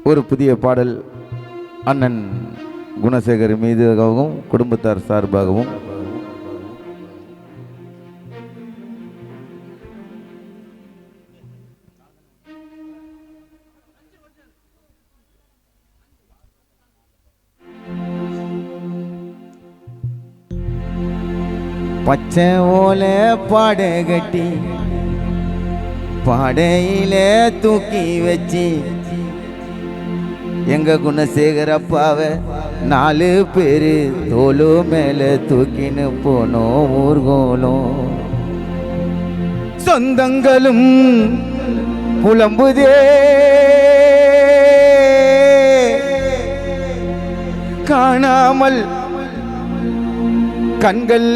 ஒரு புதிய பாடல் அண்ணன் குணசேகர் மீதுகாகவும் குடும்பத்தார் சார்பாகவும் பச்சை ஓலை பாடை கட்டி பாடையில தூக்கி வச்சு எங்க குணசேகர் அப்பாவை 4 பேரு தோலு மேல தூக்கின்னு போனோம் ஊர்கோலும். சொந்தங்களும் புலம்புதே காணாமல் கண்கள்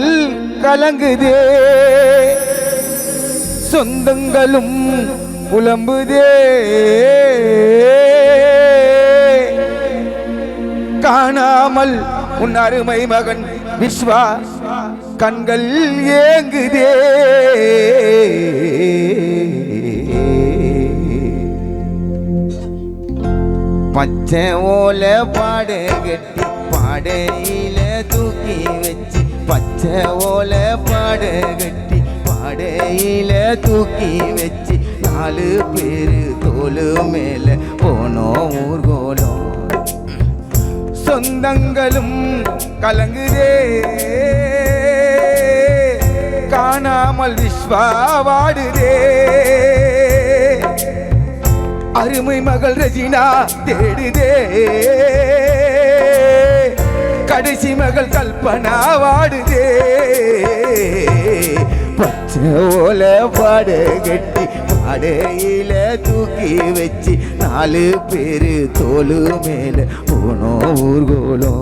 கலங்குதே. சொந்தங்களும் புலம்புதே காணாமல் உன் அருமை மகன் விஸ்வா கண்கள் ஏங்குதே. பச்சை ஓலை பாடை கட்டி பாடையில தூக்கி வச்சு பச்சை ஓலை பாடை கட்டி பாடையில தூக்கி வச்சு 4 பேரு தோலு மேல போனோம் ஊர்கோலம். சொந்தங்களும் கலங்குதே காணாமல் விஸ்வா வாடுதே. அருமை மகள் ரஜினா தேடுதே கடைசி மகள் கல்பனா வாடுதே. பச்சை ஓலை பாடை கட்டி பாடையில தூக்கி வச்சு 4 பேரு தோலு மேல போனோம் ஊர்கோலம்.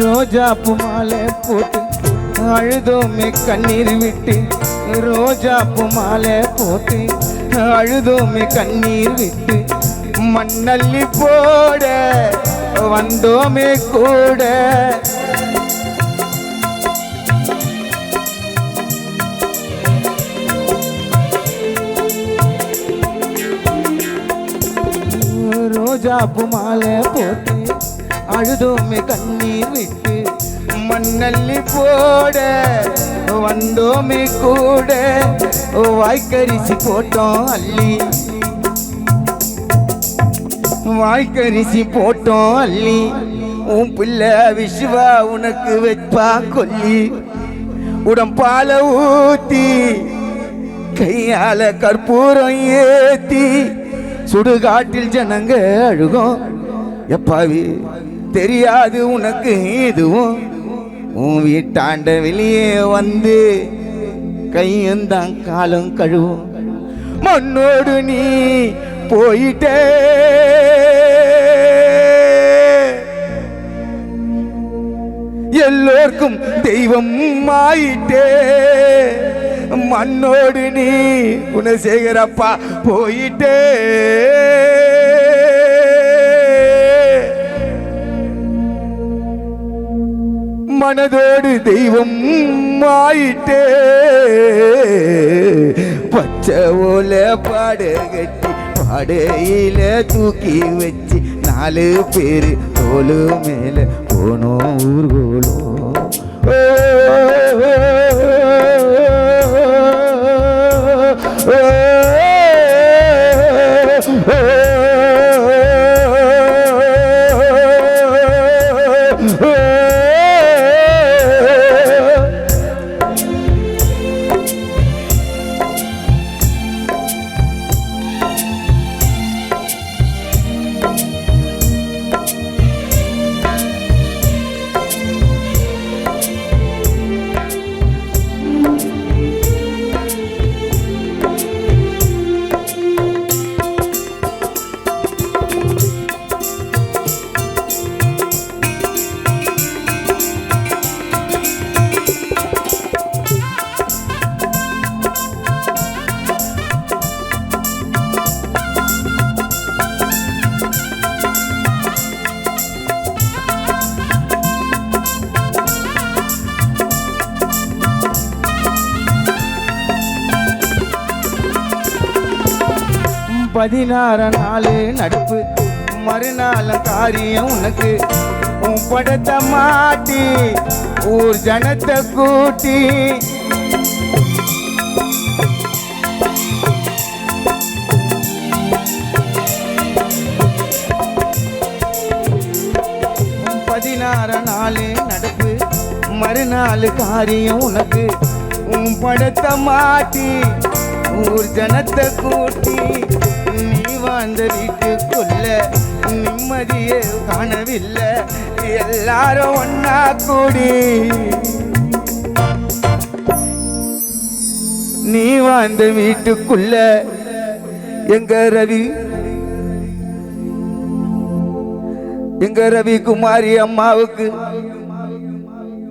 ரோஜாப்பு மாலை போட்டு அழுதோமே கண்ணீர் விட்டு ரோஜாப்பு மாலை போட்டு அழுதோமே கண்ணீர் விட்டு மண்ணள்ளி போட வந்தோமே கூட. ரோஜாப்பு மாலை போட்டு அழுதோமே கண்ணீர் விட்டு மண்ணள்ளி போட வந்தோமே கூட. வாய்க்கரிசி போட்டோம் அள்ளி வாய்க்கரிசி போட்டோம் அள்ளி உன் பிள்ளை விஸ்வா உனக்கு வைப்பா கொல்லி. உடம்பால ஊத்தி கையால கற்பூரம் ஏத்தி சுடுகாட்டில் ஜனங்க அழுகும். எப்பாவி தெரியாது உனக்கு இதுவும் உன் வீட்டாண்ட வெளியே வந்து கையந்தான் காலம் கழுவும். மண்ணோடு நீ போயிட்டே எல்லோர்க்கும் தெய்வம் ஆயிட்டே. மண்ணோடு நீ குணசேகரப்பா போயிட்டே மனதோடு தெய்வம் ஆயிட்டே. பச்சை ஓலை பாடை கட்டி பாடையில தூக்கி வச்சு 4 பேரு தோலு மேல போனோம் ஊர்கோலம். 16 நாள் நடுப்பு மறுநாள் காரியம் உனக்கு உன் படத்தை மாட்டி ஊர் ஜனத்தை கூட்டி நாளே நடப்பு மறுநாள் காரியம் உனக்கு உன் படத்தை மாட்டி ஊர் ஜனத்தை கூட்டி நீ வாழ்ந்த வீட்டுக்குள்ள நிம்மதியே காணவில்லை எல்லாரும் ஒன்னா கூடி நீ வாழ்ந்த வீட்டுக்குள்ள எங்க ரவி குமாரி அம்மாவுக்கு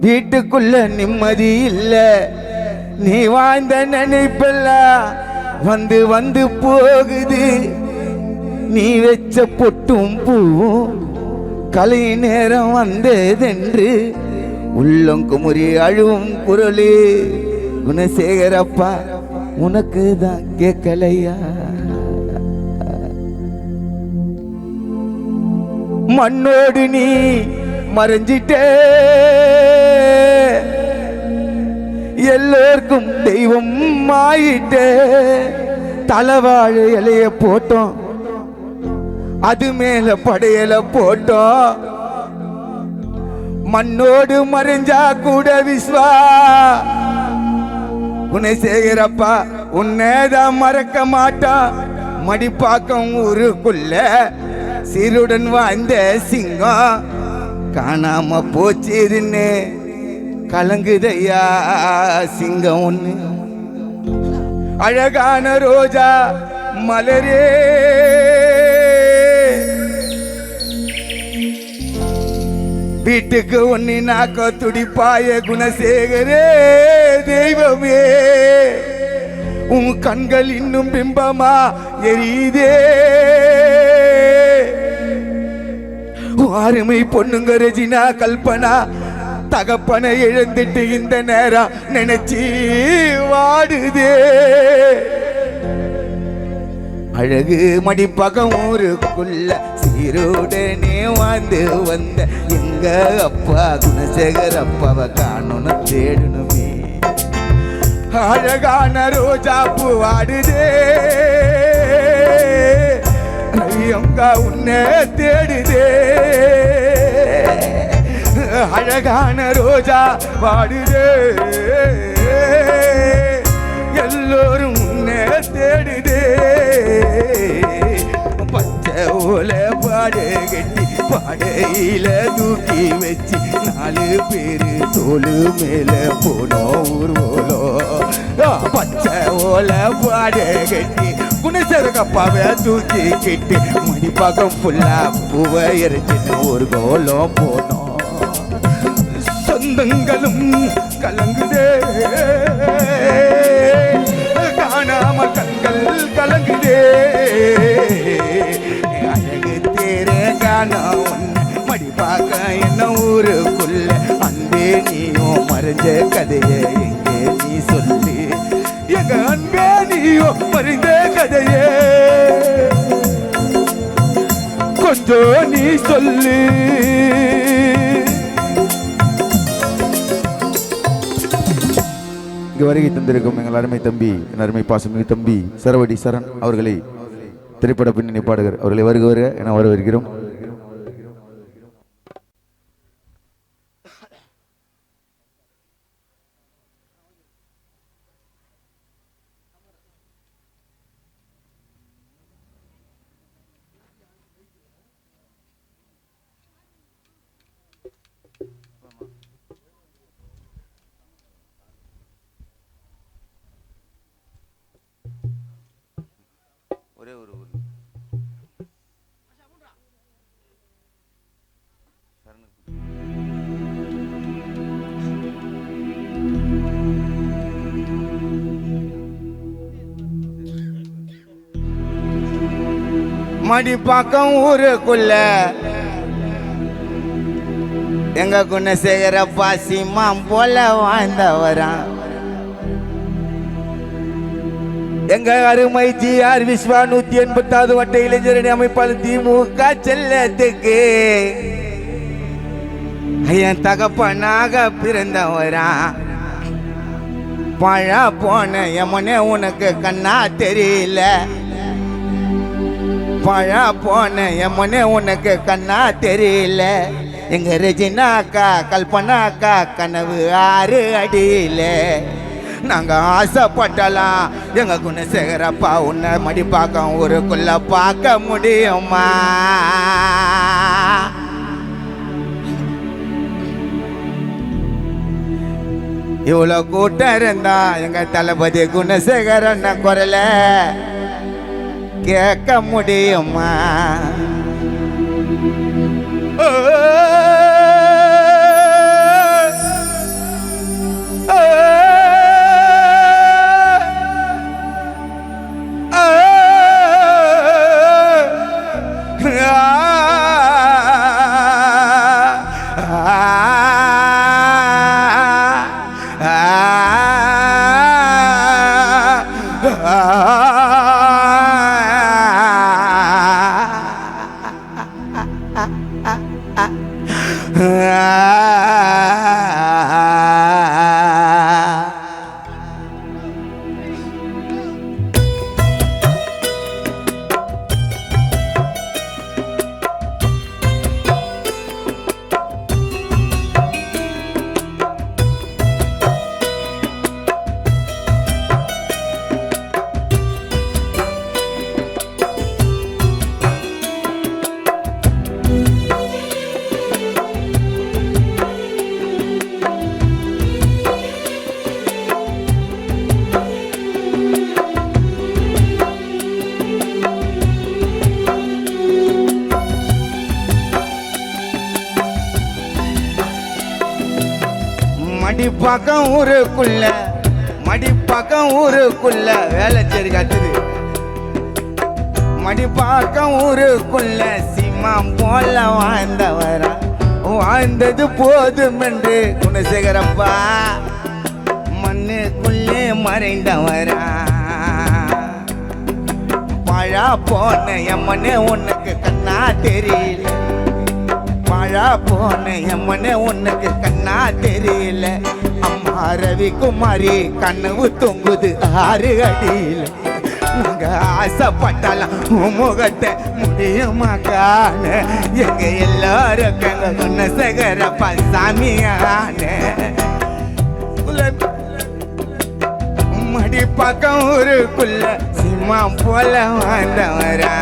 வீட்டுக்குள்ள நிம்மதி இல்ல நீ வாழ்ந்த நினைப்பெல்லாம் வந்து வந்து போகுது நீ வச்ச பொட்டும் பூவும் கலை நேரம் வந்ததென்று உள்ளங்குமுறி அழுவும் குரலே குணசேகரப்பா உனக்கு தான் கேட்கலையா மண்ணோடு நீ மறைஞ்சிட்டே எல்லோருக்கும் தெய்வம் ஆயிட்டே தலைவாழ் இலைய போட்டோம் அது மேல படையல போட்டோம் மண்ணோடு மறைஞ்சா கூட விஸ்வா குணசேகரப்பா உன்னேதான் மறக்க மாட்டா மடிப்பாக்கம் ஊருக்குள்ள சீருடன் வாழ்ந்த சிங்கம் காணாம போச்சுன்னு கலங்குதையா சிங்கம் ஒண்ணு அழகான ரோஜா மலரே வீட்டுக்கு ஒன்னு நாக்க துடிப்பாய குணசேகரே தெய்வமே உன் கண்கள் இன்னும் பிம்பமா எரியுதே அருமை பொண்ணுங்க ரெஜினா கல்பனா தகப்பனை இழந்துட்டு இந்த நேரம் நினைச்சி வாடுதே அழகு மடிப்பகம் ஊருக்குள்ள சீருடனே வாழ்ந்து வந்த எங்க அப்பா குணசேகர் அப்பாவை காணணும் தேடணுமே அழகான ரோஜா பூ வாடுதே எங்க உன்னை தேடுதே அழகான ரோஜா வாடுதே எல்லோரும் உன்னை தேடுதே பச்சை ஓலை பாடு கட்டி பாடையில தூக்கி வச்சு 4 பேரு தோளு மேல போனோம் ஊர்வலம் பச்சை ஓலை பாடு கட்டி குணசேகரப்பாவை தூக்கிக்கிட்டு மணிப்பாக்கம் ஃபுல்லா பூவை எரிச்சிட்டு ஒரு கோலம் போனோம் சொந்தங்களும் கலங்குதே காணாம கண்கள் கலங்குதே அழகு தேர காணா ஒன்று மடிப்பாக்க என்ன ஊருக்குள்ள அன்பே நீயும் மறைஞ்ச கதையை எங்கே நீ சொல்லு எங்க அன்பே நீயோ மறைந்த கதையே கொஞ்சம் நீ சொல்லு இங்கு வருகை தந்திருக்கும் எங்கள் அருமை தம்பி என் அருமை பாசமிகு தம்பி சரவடி சரண் அவர்களை திரைப்பட பின்னணி பாடகர் அவர்களை வருக என வரவேற்கிறோம். மடிப்பாக்கம் ஊருக்குள்ள எங்க குணசேகரப்பா சிம்மாம் போல வாழ்ந்தவரான் எங்க அருமை ஜிஆர் விஸ்வா 180வது வட்ட இளைஞரணி அமைப்பாளர் திமுக செல்லத்துக்கு என் தகப்பனாக பிறந்தவரா பழா போன எமனே உனக்கு கண்ணா தெரியல பழா போன எமனே உனக்கு கண்ணா தெரியல எங்க ரெஜினாக்கா கல்பனாக்கா கனவு 6 அடியில நாங்க ஆசைப்பட்டலாம் எங்க குணசேகரப்பா உன்னை மடி பார்க்க ஊருக்குள்ள பார்க்க முடியுமா இவ்வளோ கூட்டம் இருந்தா எங்க தளபதி குணசேகரன் குரல கேட்க முடியுமா மடிப்பாக்கம் ஊருக்குள்ள வேலைச்சேரி காட்டுது மடிப்பாக்கம் ஊருக்குள்ள சிம்மாம் போல வாழ்ந்தவரா வாழ்ந்தது போதும் என்று குணசேகரப்பா மண்ணுக்குள்ளே மறைந்தவரா பழா போன எம்மனே உனக்கு கண்ணா தெரியல பழா போன எம்மனே உனக்கு கண்ணா தெரியல அம்மா ரவி குமாரி கனவு தொங்குது 6 அடியில நாங்க ஆசைப்பட்டாலாம் முகத்தை முடியுமா காண எங்க எல்லாரும் எங்க குணசேகரப்பா சாமியான மடி பக்கம் ஊருக்குள்ள சிம்மாம் போல வாழ்ந்தவரா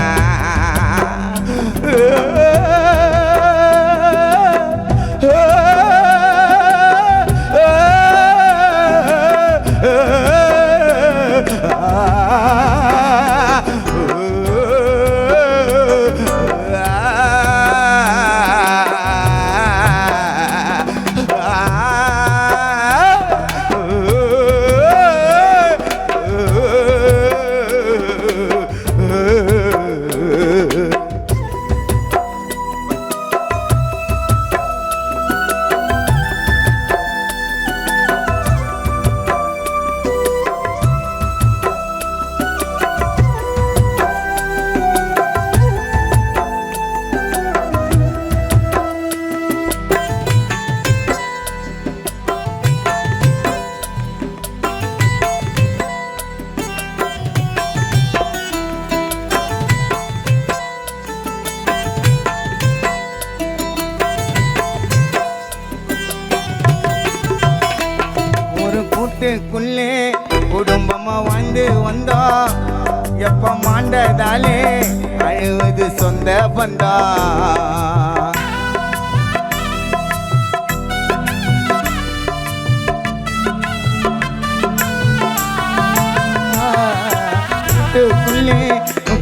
குடும்பமா வந்து வந்தோம் எப்ப மாண்டதாலே அழுவது சொந்த பந்தா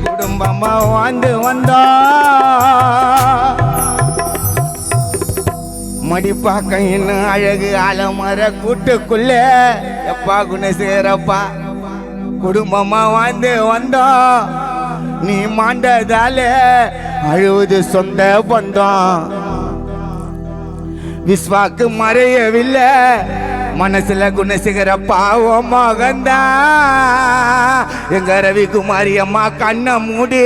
குடும்பமா வந்து வந்தோம் மடிப்பாக்க இன்னும் அழகு ஆலமர கூட்டுக்குள்ள எப்பா குணசேகரப்பா குடும்பமா வந்து வந்தோம் நீ மாண்டதால அழுவது சொந்த பந்தம் விஸ்வாக்கு மறையவில்லை மனசுல குணசேகரப்பா ஓ மகந்தா எங்க ரவிக்குமாரி அம்மா கண்ண மூடி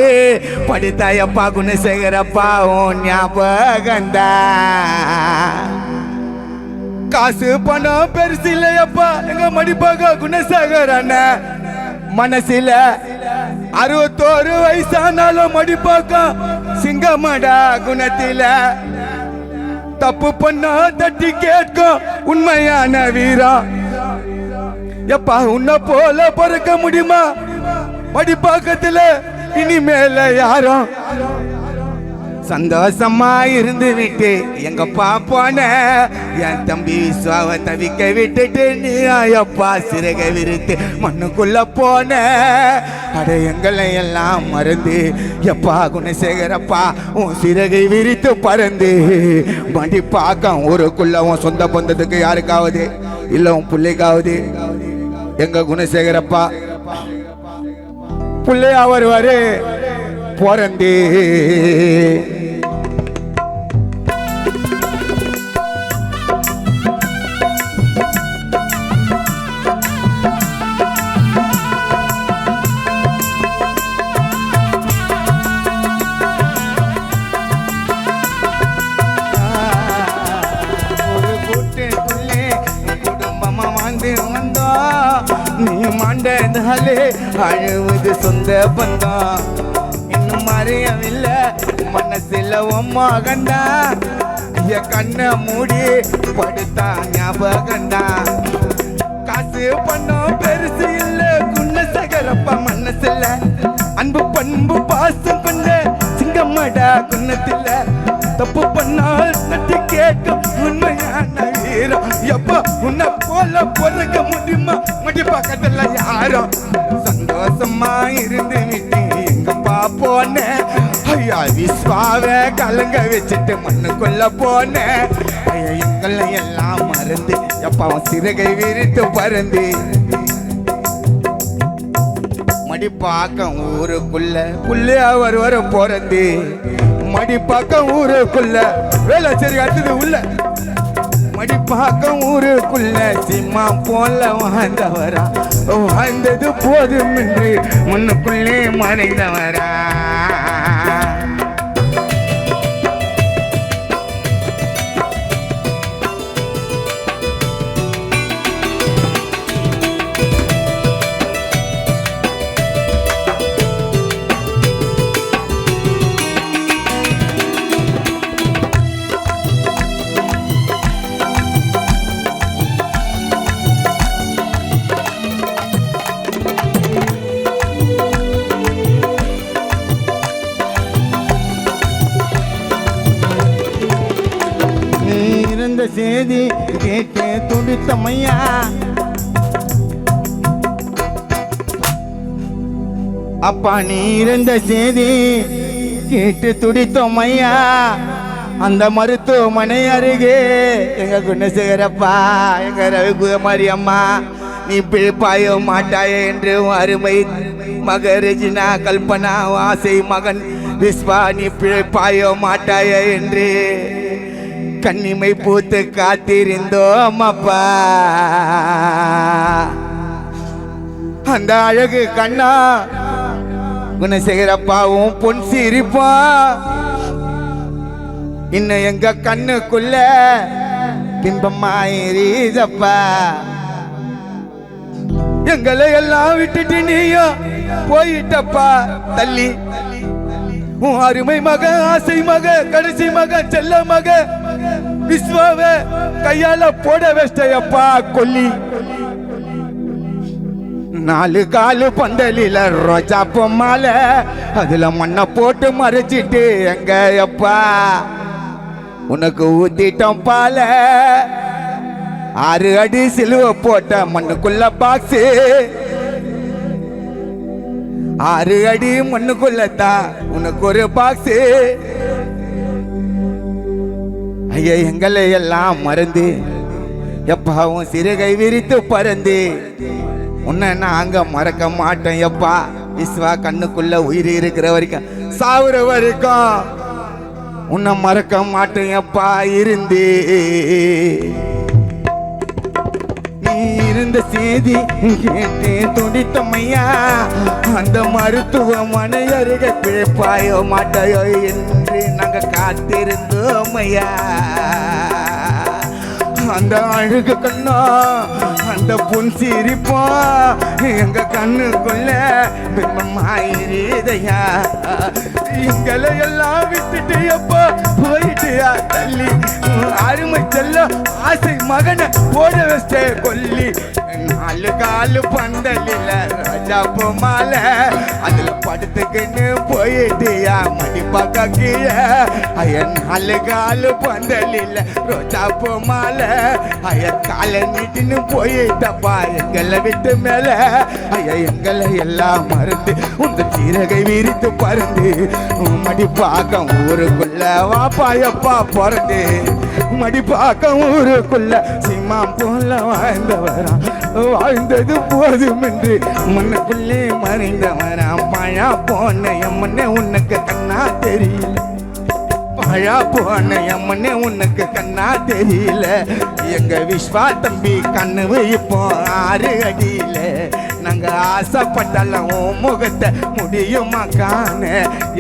படித்தாயப்பா குணசேகரப்பா ஓ ஞாபகந்தா காசு பணம் பெருசு இல்லையப்பா எங்க மடிப்பாக குணசேகர் அண்ணன் மனசுல 61 வயசானாலும் மடிப்பாக்க சிங்கமடா குணத்தில தப்பு பண்ண தட்டி கேட்கும் உண்மையான வீரா எப்பா உன்னை போல பறக்க முடியுமா மடிப்பாக்கத்துல இனிமேல யாரும் சந்தோஷமா இருந்து விட்டு எங்க பாப்பான என் தம்பி விஸ்வாவை தவிக்க விட்டுட்டு நீ ஐயப்பா சிறகை விரித்து மண்ணுக்குள்ள போன அட எங்களை எல்லாம் மறந்து எப்பா குணசேகரப்பா உன் சிறகை விரித்து பறந்து மடி பார்க்க ஊருக்குள்ள உன் சொந்த பந்தத்துக்கு யாருக்காவது இல்ல உன் பிள்ளைக்காவது எங்க குணசேகரப்பா பிள்ளையா வருவாரு போறந்தே நீ மாண்டதாலே அழுவது சொந்த பந்தம் இன்னும் மறையவில்லை மனசுல மகந்தா என் கண்ணை மூடி படுத்தா ஞாபகந்தா காசு பண்ணோம் பெருசு இல்ல குணசேகரப்பா மனசுல அன்பு பண்பு பாசம் கொண்ட சிங்கம்மடா குணத்துல தப்பு பண்ணால் தட்டி கேட்கும் உண்மையான வீரம் எப்ப உன்னை போல பொறுக்க முடியுமா மடி பக்கத்துல யாரும் சந்தோஷமா இருந்து விட்டு எங்க பாப்போன ஐயா விஸ்வாவ கலங்க வச்சுட்டு மண்ணுக்குள்ள போன ஐயா எங்களை எல்லாம் மறந்து எப்ப அவன் சிறகை விரித்து பறந்து மடிப்பாக்கம் ஊருக்குள்ள புள்ளையா வர போறது மடிப்பாக்கம் ஊருக்குள்ள வேலை சரி அடுத்தது உள்ள மடிப்பாக்கம் ஊருக்குள்ள சிம்மா போல வாழ்ந்தவரா வாழ்ந்தது போதும் என்று முன்னுக்குள்ளே மறைந்தவரா செய்தி கேட்டு துடித்தமையா அப்பா நீ இருந்த செய்தி கேட்டு துடித்தமையா அந்த மருத்துவமனை அருகே எங்க குணசேகரப்பா எங்க ரவிக்குமாரி அம்மா நீ பிழைப்பாய மாட்டாய என்று அருமை மக ரெஜினா கல்பனா ஆசை மகன் விஸ்வா நீ பிழைப்பாய மாட்டாய என்று கண்ணிமை பூத்து காத்திருந்தோம் அப்பா அந்த அழகு கண்ணா குணசேகரப்பாவும் பொன் சிரிப்பா இன்னும் எங்க கண்ணுக்குள்ள பிம்பமாயிருதப்பா எங்களை எல்லாம் விட்டுட்டு நீயும் போயிட்டப்பா தள்ளி உன் அருமை மக ஆசை மக கடைசி மக செல்ல மக விஸ்வாவ கையால போட வச்சப்பா கொல்லி 4 காலு பந்தலில ரோஜா பொம்மால அதுல மண்ணை போட்டு மறைச்சிட்டு எங்க அப்பா உனக்கு ஊத்திட்டோம் பால 6 அடி சிலுவை போட்ட மண்ணுக்குள்ள பாக்ஸ் 6 அடி மண்ணுக்குள்ளதான் உனக்கு ஒரு பாக்ஸ் ஐயா எங்களை எல்லாம் மறந்து எப்பாவும் சிறுகை விரித்து பறந்து உன்னை நாங்க மறக்க மாட்டோம் எப்பா விஸ்வா கண்ணுக்குள்ள உயிர் இருக்கிற வரைக்கும் சாவுற வரைக்கும் உன்னை மறக்க மாட்டோம் எப்பா இருந்து இருந்த செய்தி கேட்டு துடித்தம்மையா அந்த மருத்துவமனை அருகே பிழைப்பாயோ மாட்டாயோ என்று நாங்க காத்திருந்தோம் ஐயா அந்த அழுகு கண்ணா அந்த பொன் சிரிப்பா எங்க கண்ணுக்குள்ள பிம்பமாயிருதையா எங்களை எல்லாம் விட்டுட்டு எப்போ போயிட்டியா தள்ளி அருமை செல்ல ஆசை மகனை போட வச்ச கொல்லி நாலு காலு பந்தலில ரோஜாப்பூ மாலை அதுல படுத்துக்கின்னு போயிட்டியா மடிப்பாக்கா கீழே ஐயா நாலு காலு பந்தலில ரோஜாப்பூ மாலை ஐயா காலை நீட்டின்னு போயிட்டப்பா எங்களை விட்டு மேல ஐயா எங்களை எல்லாம் மறந்து உங்க சீரகை விரித்து பறந்து மடிப்பாக்கம் ஊருக்குள்ள வாப்பா எப்பா பிறந்து மடிப்பாக்கம் ஊருக்குள்ள சிம்மாம் போல வாழ்ந்தவரா வாழ்ந்தது போதும் என்று மண்ணுக்குள்ளே மறைந்தவரா பழா போன எம்மனே உனக்கு கண்ணா தெரியல பழா போன எம்மனே உனக்கு கண்ணா தெரியல எங்க விஸ்வா தம்பி கண்ணு இப்போ 6 அடியில நாங்க ஆசைப்பட்டாலும் முகத்தை முடியுமா காண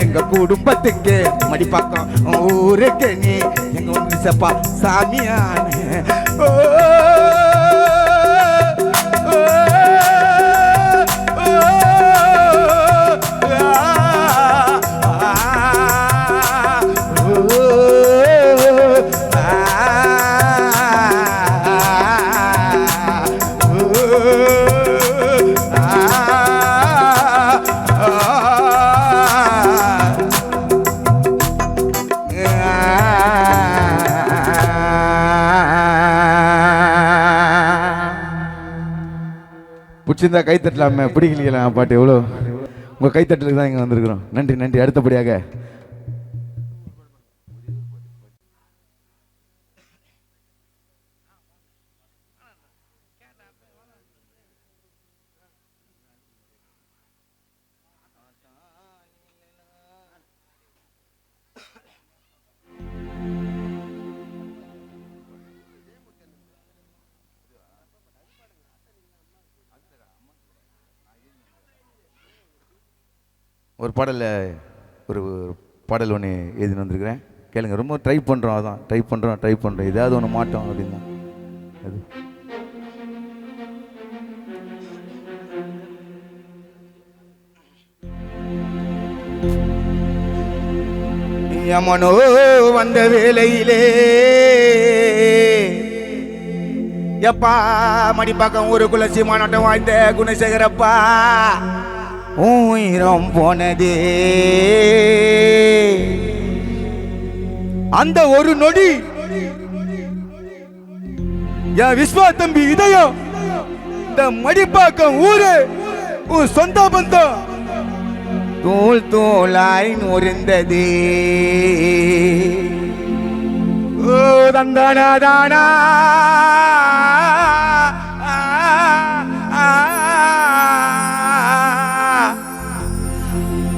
எங்க குடும்பத்துக்கு மடிப்பாக்கம் ஊருக்கு நீ எங்க ஒன்று சப்பா சாமியான பிடிச்சிருந்தா கைத்தட்டலாமே, பிடிக்கலாம் பாட்டு எவ்வளோ உங்கள் கைத்தட்டலுக்கு தான் இங்கே வந்திருக்கிறோம். நன்றி நன்றி. அடுத்தபடியாக ஒரு பாடல் ஒன்று எழுதின்னு வந்திருக்கிறேன், கேளுங்க. ரொம்ப ட்ரை பண்ணுறோம், அதான் ட்ரை பண்ணுறோம் ஏதாவது ஒன்று மாட்டோம் அப்படின்னா அது யமனோ வந்த வேலையிலே எப்பா மடிப்பாக்கம் ஊருக்குள்ள சீமானோட்டம் வாழ்ந்த குணசேகரப்பா உயிரம் போனதே அந்த ஒரு நொடி. என் விஸ்வா தம்பி இதயம் இந்த மடிப்பாக்கம் ஊரு உன் சொந்த பந்தம் தூள் தூளாய் நுரிந்ததே. ஓ தந்தானா தானா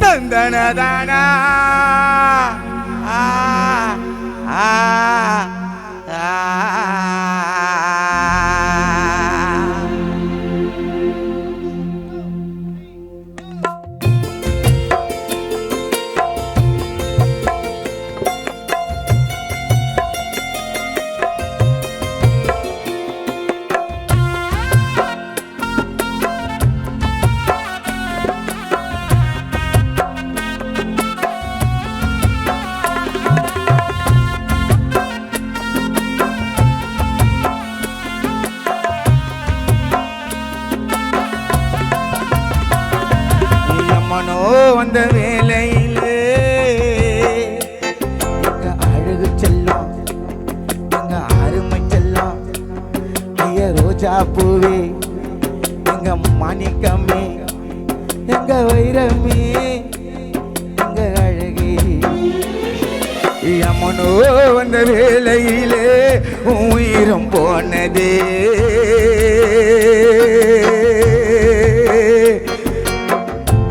தந்தனதானா வந்த வேலையிலே எங்க அழகு செல்லம் எங்க அருமை செல்லம் ஐயா ரோஜா பூவே எங்க மாணிக்கமே எங்க வைரமே எங்க அழகே. யமனோ வந்த வேலையிலே உயிரும் போனதே.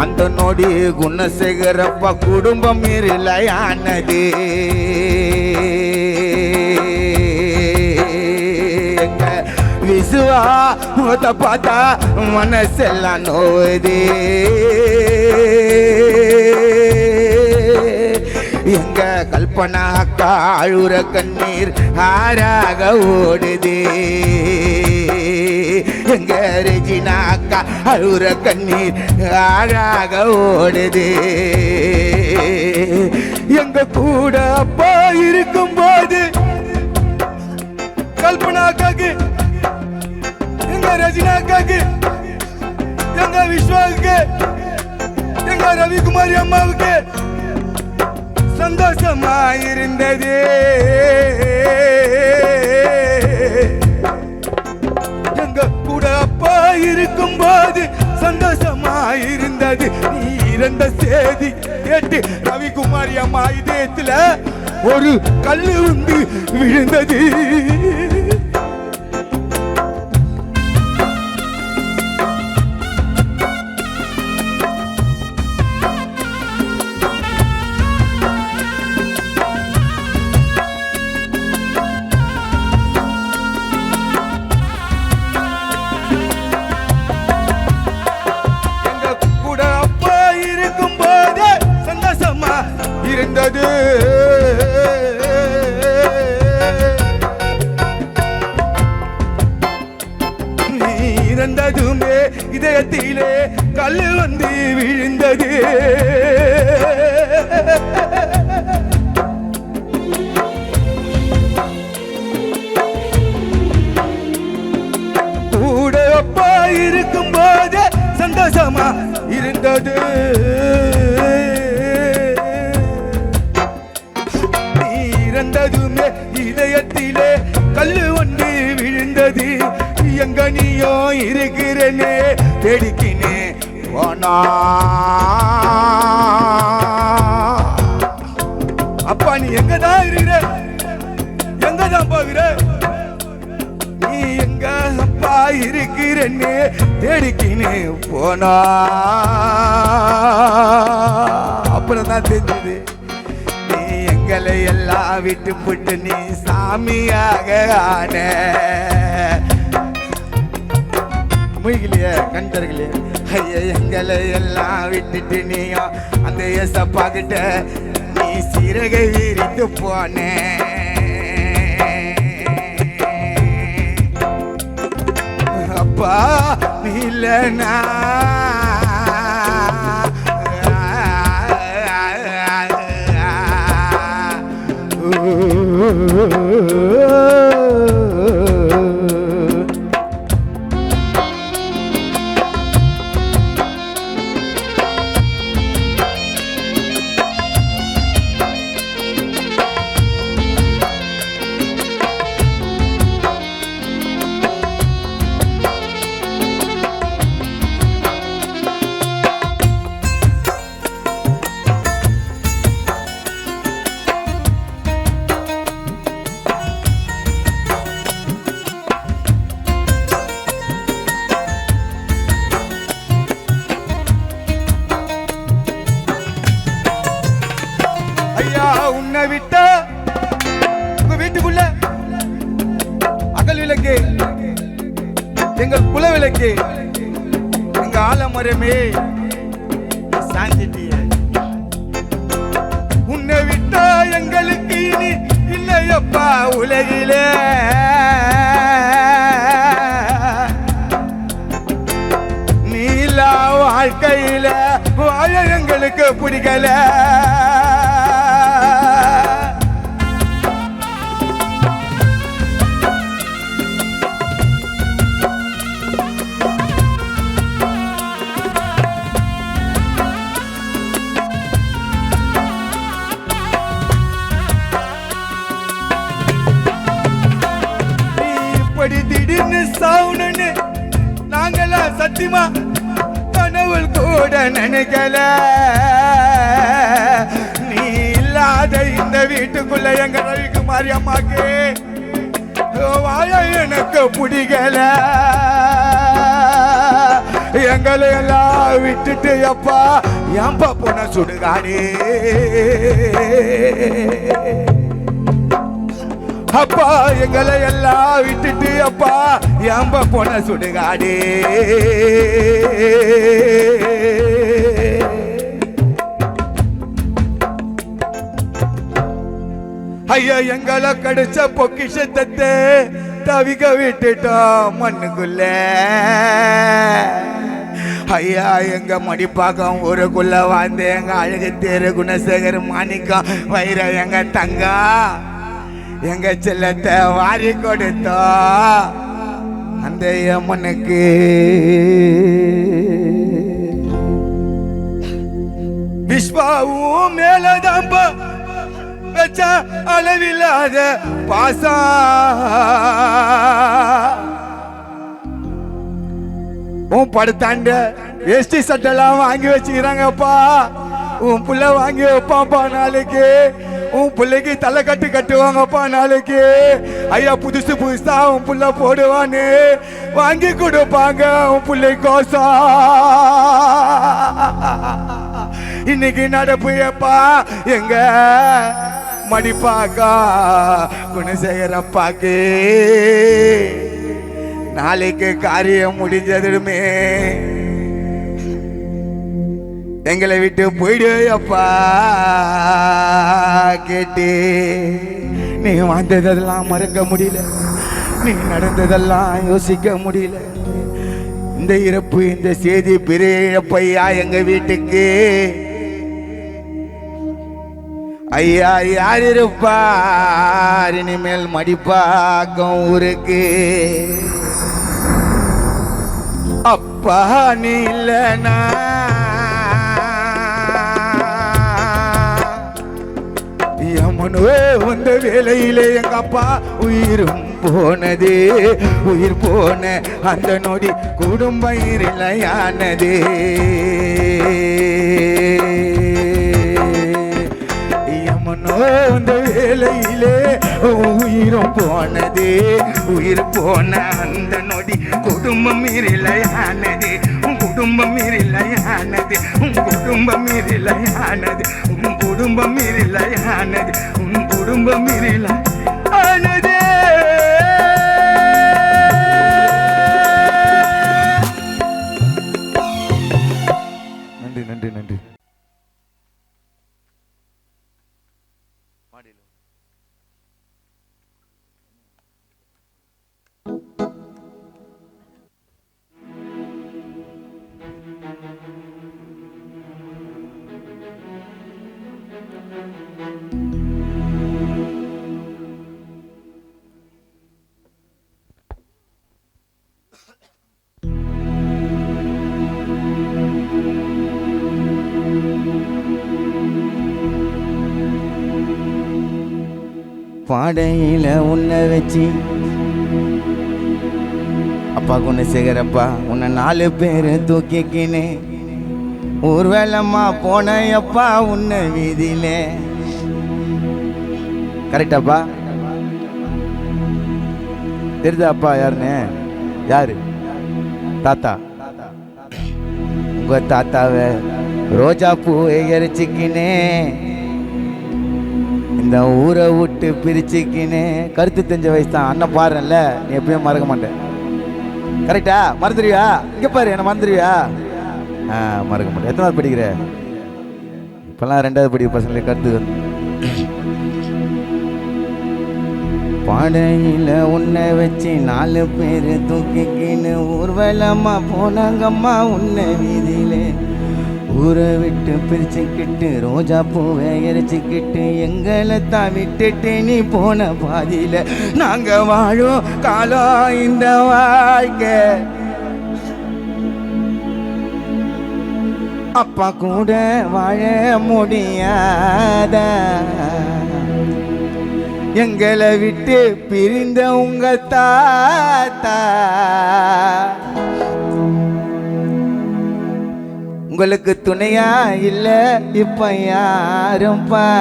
அந்த நொடி குணசேகரப்பா குடும்பம் இருளையானது. எங்க சிசுவா முகத்தை பார்த்தா மனசெல்லாம் நோவுதே. எங்க கல்பனா அக்கா அழுற கண்ணீர் ஆறாக ஓடுதே. எங்க ரெஜினா அக்கா அழுற கண்ணீர் ஆறாக ஓடுதே. எங்க கூட அப்பா இருக்கும் போது கல்பனா அக்காக்கு, எங்க ரஜினா அக்காக்கு, எங்க விஸ்வாவுக்கு, எங்க ரவிக்குமாரி அம்மாவுக்கு சந்தோஷமா இருந்தது. எங்க கூட அப்பா இருக்கும் போது சந்தோஷமா இருந்தது. நீ இறந்த செய்தி கேட்டு ரவிக்குமாரி அம்மா இதயத்துல ஒரு கல்லு உண்டு விழுந்தது. இருந்தது. நீ இறந்ததுமே இதயத்திலே கல்லு வந்து விழுந்தது. கூட அப்பா இருக்கும் போது சந்தோஷமா இருந்தது. இறந்ததுமே இதயத்திலே கல்லு ஒன்று விழுந்தது. எங்க நீயோ இருக்கிறனே தேடிக்கினே போனா. அப்பா நீ எங்கதான் இருக்கிற, எங்கதான் போகிற? நீ எங்க அப்பா இருக்கிறனே தேடிக்கினே போனா. அப்புறம் தான் தெரிஞ்சது எங்களை எல்லாம் விட்டு புட்டு நீ சாமியாக ஆன. முயகிலிய கண்டர்களே, ஐயா எங்களை எல்லாம் விட்டுட்டு நீயும் அந்த ஏசப்பா கிட்ட நீ சிறகை விரித்து போன. அப்பா நீ இல்லைனா உன்னை விட்ட உங்க வீட்டுக்குள்ள அகல் விளக்கு, எங்கள் குல விளக்கு, எங்க ஆலமரமே சாஞ்சிட்டிய. உன்னை விட்டா எங்களுக்கு இனி இல்லையப்பா உலகிலே. நீலா வாழ்க்கையில வாழ எங்களுக்கு பிடிக்கல. திடீர்னு சாவுன்னு நாங்கள சத்தியமா கனவுள் கூட நினைக்கல. நீ இல்லாத இந்த வீட்டுக்குள்ள எங்க ரவிக்குமாரி அம்மாக்கு வாழ எனக்கு பிடிக்கல. எங்களை எல்லாம் விட்டுட்டு அப்பா ஏன்பா போன சுடுகாடே. அப்பா எங்களை எல்லாம் விட்டுட்டு அப்பா ஏம்ப போன சுடுகாடே ஐயா எங்களை கடிச்ச பொக்கிஷத்தை தவிக்க விட்டுட்டோம் மண்ணுக்குள்ள ஐயா எங்க மடிப்பாக்கம் ஊருக்குள்ள வாழ்ந்து எங்க அழகு தேரு குணசேகர் மாணிக்கம் வைர எங்க தங்கா எங்க செல்லத்தை வாரி கொடுத்தோம் அந்த அம்மனுக்கு விஸ்வாவும் மேலதாம்ப வச்ச அளவில்லாத பாசா உன் படுத்தாண்ட வேஷ்டி சட்டெல்லாம் வாங்கி வச்சுக்கிறாங்கப்பா உன் புள்ள வாங்கி வைப்பாப்பா நாளைக்கு உன் பிள்ளைக்கு தலை கட்டு கட்டுவாங்கப்பா நாளைக்கு ஐயா புதுசு புதுசா உன் புள்ள போடுவான்னு வாங்கி கொடுப்பாங்க உன் பிள்ளை கோசா இன்னைக்கு நடப்பு ஏப்பா எங்க மடிப்பாக்கா குணசேகரப்பாக்கு நாளைக்கு காரியம் முடிஞ்சதுமே எங்களை விட்டு போயிடு அப்பா கேட்டு நீ வந்ததெல்லாம் மறக்க முடியல நீ நடந்ததெல்லாம் யோசிக்க முடியல இந்த இறப்பு இந்த செய்தி பெரிய இழப்பையா எங்க வீட்டுக்கு ஐயா யார் இருப்பார் இனிமேல் மடிப்பாக்கம் ஊருக்கு அப்பா நீ இல்லனா யமுனே வந்த வேலையிலே எங்க அப்பா உயிரும் போனது உயிர் போன அந்த நொடி குடும்பம் இல்லையானது யமுனோ வந்த வேலையிலே உயிரும் போனது உயிர் போன அந்த நொடி குடும்பம் இல்லையானது குடும்பம் இல்லையானது குடும்பம் இல்லையானது குடும்பம் இல்லையானது குடும்பம் இல்லையானது நன்றி நன்றி நன்றி பாடையில உன்னை வச்சு அப்பா குணசேகரப்பா உன்னை 4 பேர் தூக்கிக்கினே ஊர்வலமா போனையப்பா உன்னை வீதியில கரெக்டாப்பா தெரியுதாப்பா யாருன்னு யாரு தாத்தா உங்க தாத்தாவை ரோஜா பூ எரிச்சிக்கினே இந்த ஊரை விட்டு பிரிச்சுக்கினே கருத்து தெரிஞ்ச வயசு தான் அண்ணன் பாருல நீ எப்பயும் மறக்க மாட்டேன் கரெக்டா மறந்துடுவியா இங்க பாரு என்ன மறந்துடுவியா மறக்க மாட்டேன் எத்தனாவது படிக்கிற இப்பெல்லாம் 2வது படிக்கிற பசங்களே கருத்து பாடையில உன்னை வச்சு 4 பேர் தூக்கிக்கின்னு ஊர்வலமா போனாங்கம்மா உன்னை வீதியிலே ஊரை விட்டு பிரிச்சுக்கிட்டு ரோஜா பூவை எரிச்சுக்கிட்டு எங்களை தான் விட்டுட்டு நீ போன பாதியில நாங்க வாழும் காலம் இந்த வாழ்க்கை அப்பா கூட வாழ முடியாத எங்களை விட்டு பிரிந்த உங்க தாத்தா உங்களுக்கு துணையா இல்ல இப்ப யாரும் பாட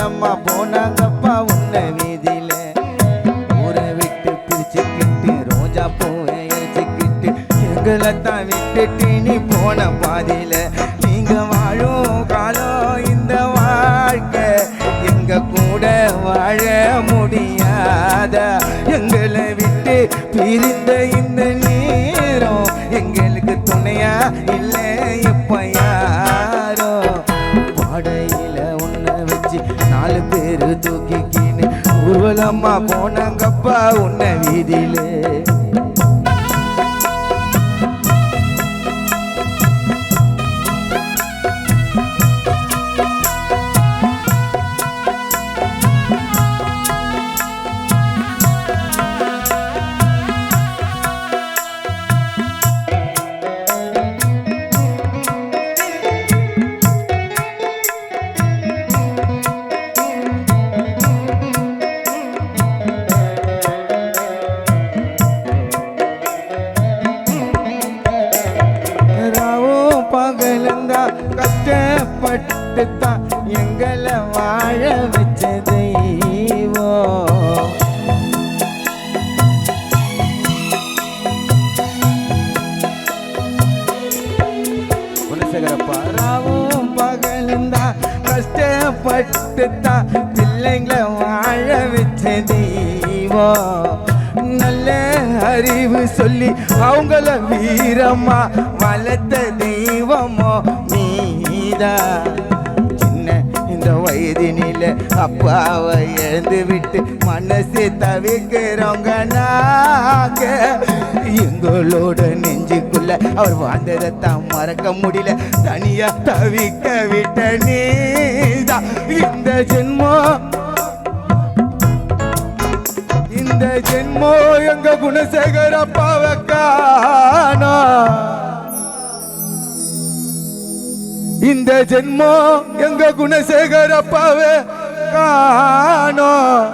ஊர்வலம்மா போனாங்கப்பா உன்னை வீதியில. ஊரை விட்டு பிரிச்சுக்கிட்டு ரோஜா பூவை அரைச்சிக்கிட்டு எங்களைத்தான் விட்டுட்டு நீ போன பாதியில. நீங்க வாழும் காலம் இந்த வாழ்க்கை எங்க கூட வாழ முடியாத. எங்களை விட்டு பிரிந்த இந்த நேரம் எங்களுக்கு துணையா இல்லை இப்ப யாரோ. பாடையில உன்னை வச்சு 4 பேரு தூக்கிக்கின்னு ஊர்வலம்மா போனாங்கப்பா உன்னை வீதியிலே. கஷ்டப்பட்டுத்தான் எங்களை வாழ வச்ச தெய்வம். குணசேகரப்பா ராவும் பகலுந்தான் கஷ்டப்பட்டுத்தான் பிள்ளைங்களை வாழ வச்ச தெய்வம். நல்ல அறிவு சொல்லி அவங்கள வீரமா வளர்த்த தெய்வமோ நீதான். சின்ன இந்த வயதினில அப்பாவை இழந்து விட்டு மனசு தவிக்கிறவங்க நாங்க. எங்களோட நெஞ்சுக்குள்ள அவர் வாழ்ந்ததைத்தான் மறக்க முடியல, தனியா தவிக்க விட்ட நீதான். இந்த ஜென்மம் இந்த ஜென்மோ எங்க குணசேகர அப்பாவை காணோம். இந்த ஜென்மோ எங்க குணசேகர அப்பாவை காணோம்.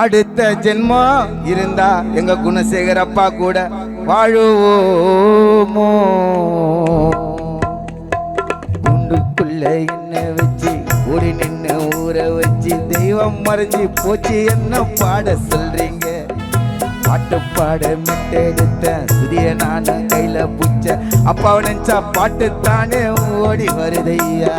அடுத்த ஜென்மம் இருந்தா எங்க குணசேகர அப்பா கூட வாழுவோமோ. குண்டுக்குள்ள என்ன வச்சு ஓடி நின்று ஊற வச்சு தெய்வம் மறைஞ்சி போச்சு என்ன பாட சொல்றீங்க. பாட்டு பாட மிட்டெடுத்த சுதிய நானும் கையில புச்ச அப்பாவை நினைச்சா பாட்டு தானே ஓடி வருதையா.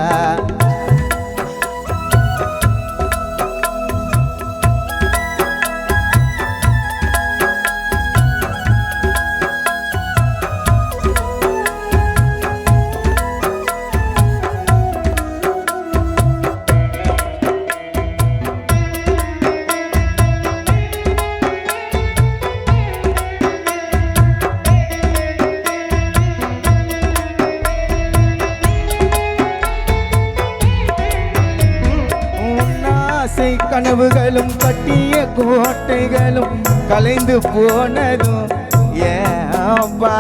கனவுகளும் கட்டிய கோட்டைகளும் கலைந்து போனதும் ஏன்பா.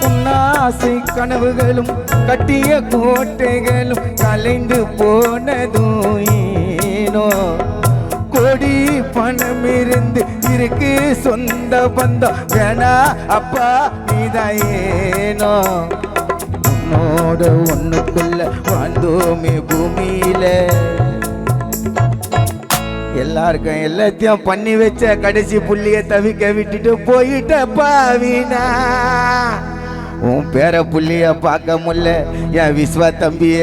உன்னாசை கனவுகளும் கட்டிய கோட்டைகளும் கலைந்து போனதும் ஏனோ. கோடி பணம் இருந்து இருக்கு சொந்த பந்தம் வேணா அப்பா நீதாயேனோ. உன்னோட ஒண்ணுக்குள்ள வாழ்ந்தோமே பூமியில. எல்லாருக்கும் எல்லாத்தையும் பண்ணி வச்ச கடைசி புள்ளிய தவிக்க விட்டுட்டு போயிட்ட பாவினா. உன் பேர புள்ளிய பார்க்க முடியல, என் விஸ்வா தம்பிய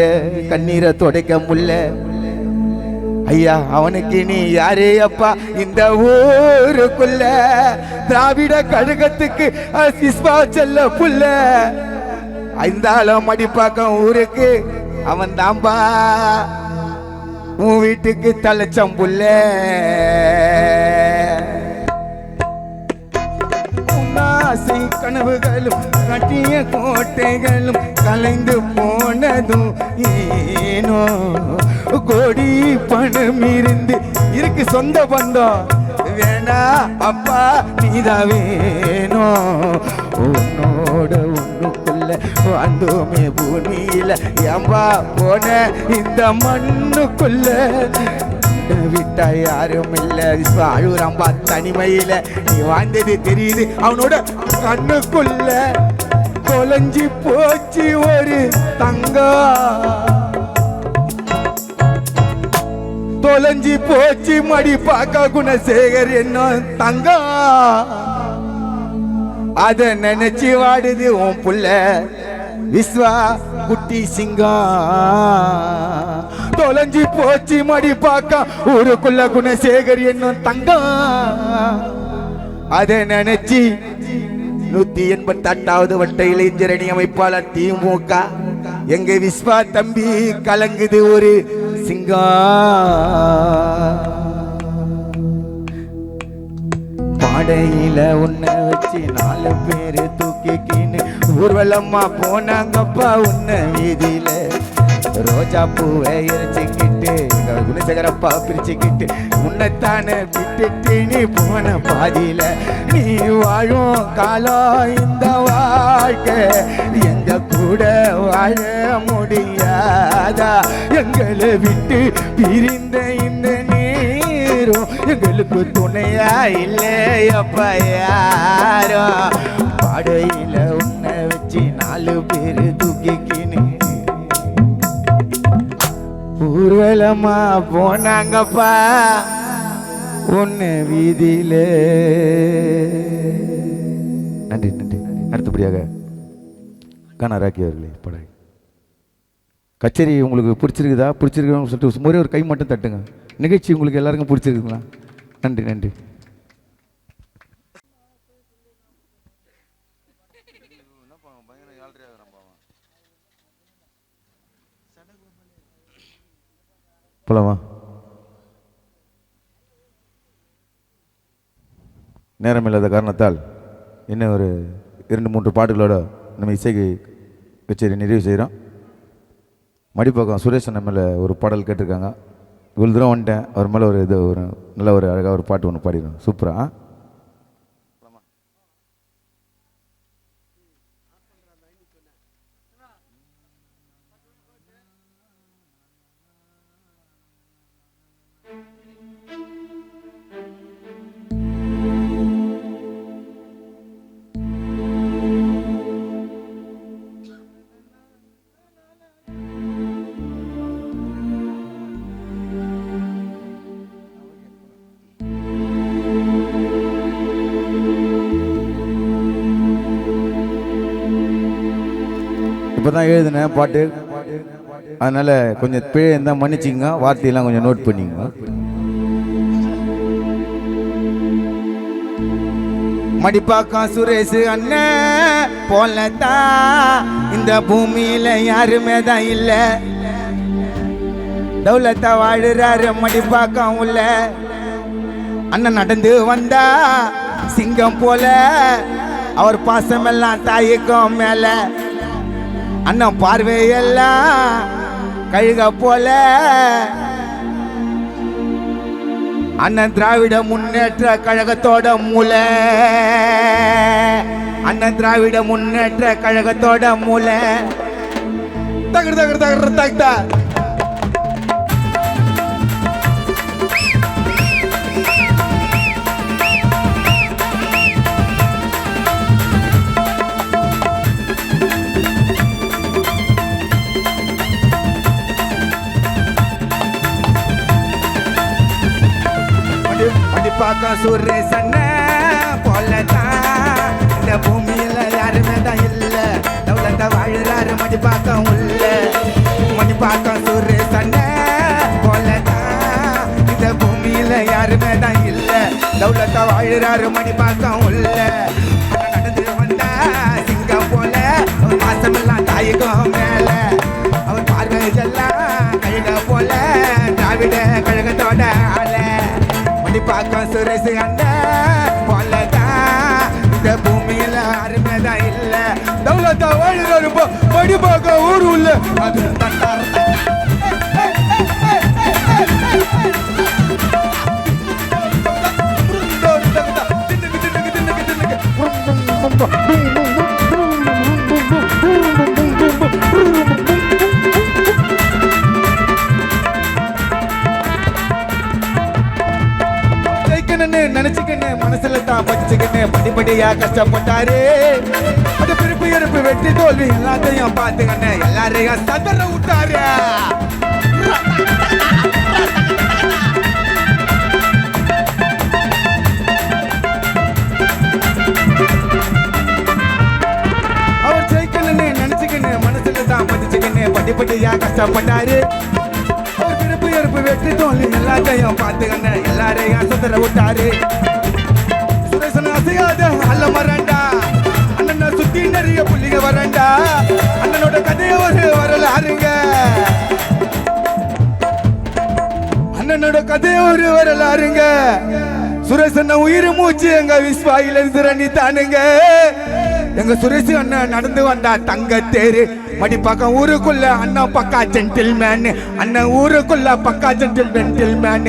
கண்ணீரை துடைக்க முடியல. ஐயா அவனுக்கு நீ யாரே அப்பா இந்த ஊருக்குள்ள. திராவிட கழகத்துக்கு விஸ்வா செல்ல புள்ள. ஐந்தாளம் மடிப்பாக்கம் ஊருக்கு அவன் தாம்பா உன் வீட்டுக்கு தலைச்சம் புள்ள. உன்னாசை கனவுகளும் கட்டிய கோட்டைகளும் கலைந்து போனதும் ஏனோ. கோடி பணம் இருக்கு சொந்த பந்தம் வேணா அப்பா நீதான் வேணும். உன்னோட ஒண்ணுக்குள்ள வாழ்ந்தோமே பூமியில ஏம்பா போன இந்த மண்ணுக்குள்ள. உன்னை விட்டா யாரும் இல்ல விஸ்வா அழுகுறாம்பா தனிமையில நீ வாழ்ந்தது தெரியுது அவனோட கண்ணுக்குள்ள தொலைஞ்சி போச்சு ஒரு தங்கம் தொலைஞ்சி போச்சு மடி பாக்கா குணசேகர் என்ன தங்கம் அத நினைச்சு வாடுது உன் புள்ள விஸ்வா குட்டி சிங்கம் தொலைஞ்சி போச்சு மடி பாக்கா ஊருக்குள்ள குணசேகர் என்ன தங்கம் அத நினைச்சு 188வது வட்ட இளைஞரணி அமைப்பாளர் திமுக எங்க விஸ்வா தம்பி கலங்குது ஒரு சிங்கம் பாடையில உன்னை வச்சு 4 பேரு தூக்கிக்கின்னு ஊர்வலமா போனாங்கப்பா உன்னை வீதியில ரோஜா பூவை இறைச்சிக்கிட்டு குணசேகரப்பா பிரிச்சுக்கிட்டு உன்னைத்தானே விட்டுட்டு நீ போன பாதியில நீ வாழும் காலம் இந்த வாழ்க்கை எங்க கூட வாழ முடியாதா எங்களை விட்டு பிரிந்த இந்த நேரம் எங்களுக்கு துணையா இல்லையப்பா யாரோ பாடையில உன்னை வச்சு 4 பேரு தூக்கிக்கின்னு ஊர்வலமா போனாங்கப்பா உன்னை வீதியில நன்றி நன்றி அடுத்தபடியாக கானா ராக்கி அவர்களே படை கச்சேரி உங்களுக்கு பிடிச்சிருக்குதா பிடிச்சிருக்குன்னு சொல்லிட்டு ஒரே ஒரு கை மட்டும் தட்டுங்க நிகழ்ச்சி உங்களுக்கு எல்லாருக்கும் பிடிச்சிருக்குங்களா நன்றி நன்றி போலாமா நேரம் இல்லாத காரணத்தால் இன்னும் ஒரு 2-3 பாட்டுகளோட நம்ம இசைக்கு கச்சேரி நிறைவு செய்கிறோம் மடிப்பாக்கம் சுரேஷ் நம்ம மேலே ஒரு பாடல் கேட்டிருக்காங்க இவ்வளோ தூரம் வந்துட்டேன் அவர் மேலே ஒரு இது ஒரு நல்ல ஒரு அழகாக ஒரு பாட்டு ஒன்று பாடிடும் சூப்பராக இப்போ தான் எழுதினேன் பாட்டு அதனால் கொஞ்சம் பிழை இருந்தால் மன்னிச்சிங்க வார்த்தையெல்லாம் கொஞ்சம் நோட் பண்ணிங்க மடிப்பாக்கம் சுரேஷ் அண்ணன் போலதான் இந்த பூமியில யாருமே தான் இல்ல தௌலத்தா வாழுறாரு மடிப்பாக்கம் உள்ள அண்ணன் நடந்து வந்தா சிங்கம் போல அவர் பாசமெல்லாம் தாய்க்கும் மேல அண்ணன் பார்வையெல்லாம் கழுக போல அண்ணன் திராவிட முன்னேற்ற கழகத்தோட மூளை அண்ணன் திராவிட முன்னேற்ற கழகத்தோட மூளை தகர் தகர் தகர் தகட்டா மடிப்பாக்கம் சுரேஷ் அண்ணன் போலதான் இந்த பூமியில யாருமே தான் இல்ல தௌலத்தா வாழுறாரு மடிப்பாக்கம் உள்ள மடிப்பாக்கம் சுரேஷ் அண்ணன் போலதான் இந்த பூமியில யாருமே தான் இல்ல தௌலத்தா வாழுறாரு மடிப்பாக்கம் உள்ள நடந்து வந்தா சிங்கம் போல அவர் மாசமெல்லாம் தாய்க்கும் மேல அவர் பார்வையெல்லாம் கழுக போல திராவிட கழகத்தோட ஆள மடிப்பாக்கம் சுரேஷ் அண்ணன் போலதான் இந்த பூமியில யாருமே தான் இல்ல தௌலத்தா வாழுறாரு மடிப்பாக்கம் ஊர் உள்ள அது மனசுல தான் படிச்சுக்கின்னு படிப்படியா கஷ்டப்பட்டாரு அது பிறப்பு இறப்பு வெற்றி தோல்வி எல்லாத்தையும் பார்த்துக்கின்னு எல்லாரையும் சதற விட்டாரு அவர் ஜெயிக்கணும்னு நினைச்சுக்கின்னு மனசுல தான் பதிச்சுக்கின்னு படிப்படியா கஷ்டப்பட்டாரு அவர் பிறப்பு இறப்பு வெற்றி தோல்வி எல்லாத்தையும் பார்த்துக்கின்னு எல்லாரையும் சதற விட்டாரு சுரேசன் அசையாத அல்ல மரண்டா அண்ணனை சுத்தி நிறைய புள்ளிங்க வரண்டா அண்ணனோட கதையை ஒரு வரலாறுங்க அண்ணனோட கதையை ஒரு வரலாறுங்க சுரேசன் உயிர் மூச்சு எங்க விஸ்வாயில இருந்து ரண்ணி தானுங்க எங்க சுரேஷ் அண்ணன் நடந்து வந்தா தங்க தேரு மடிப்பாக்கம் ஊருக்குள்ள அண்ணா பக்கா ஜென்டில்மேன் அண்ணன் ஊருக்குள்ள பக்கா ஜென்டில்மேன்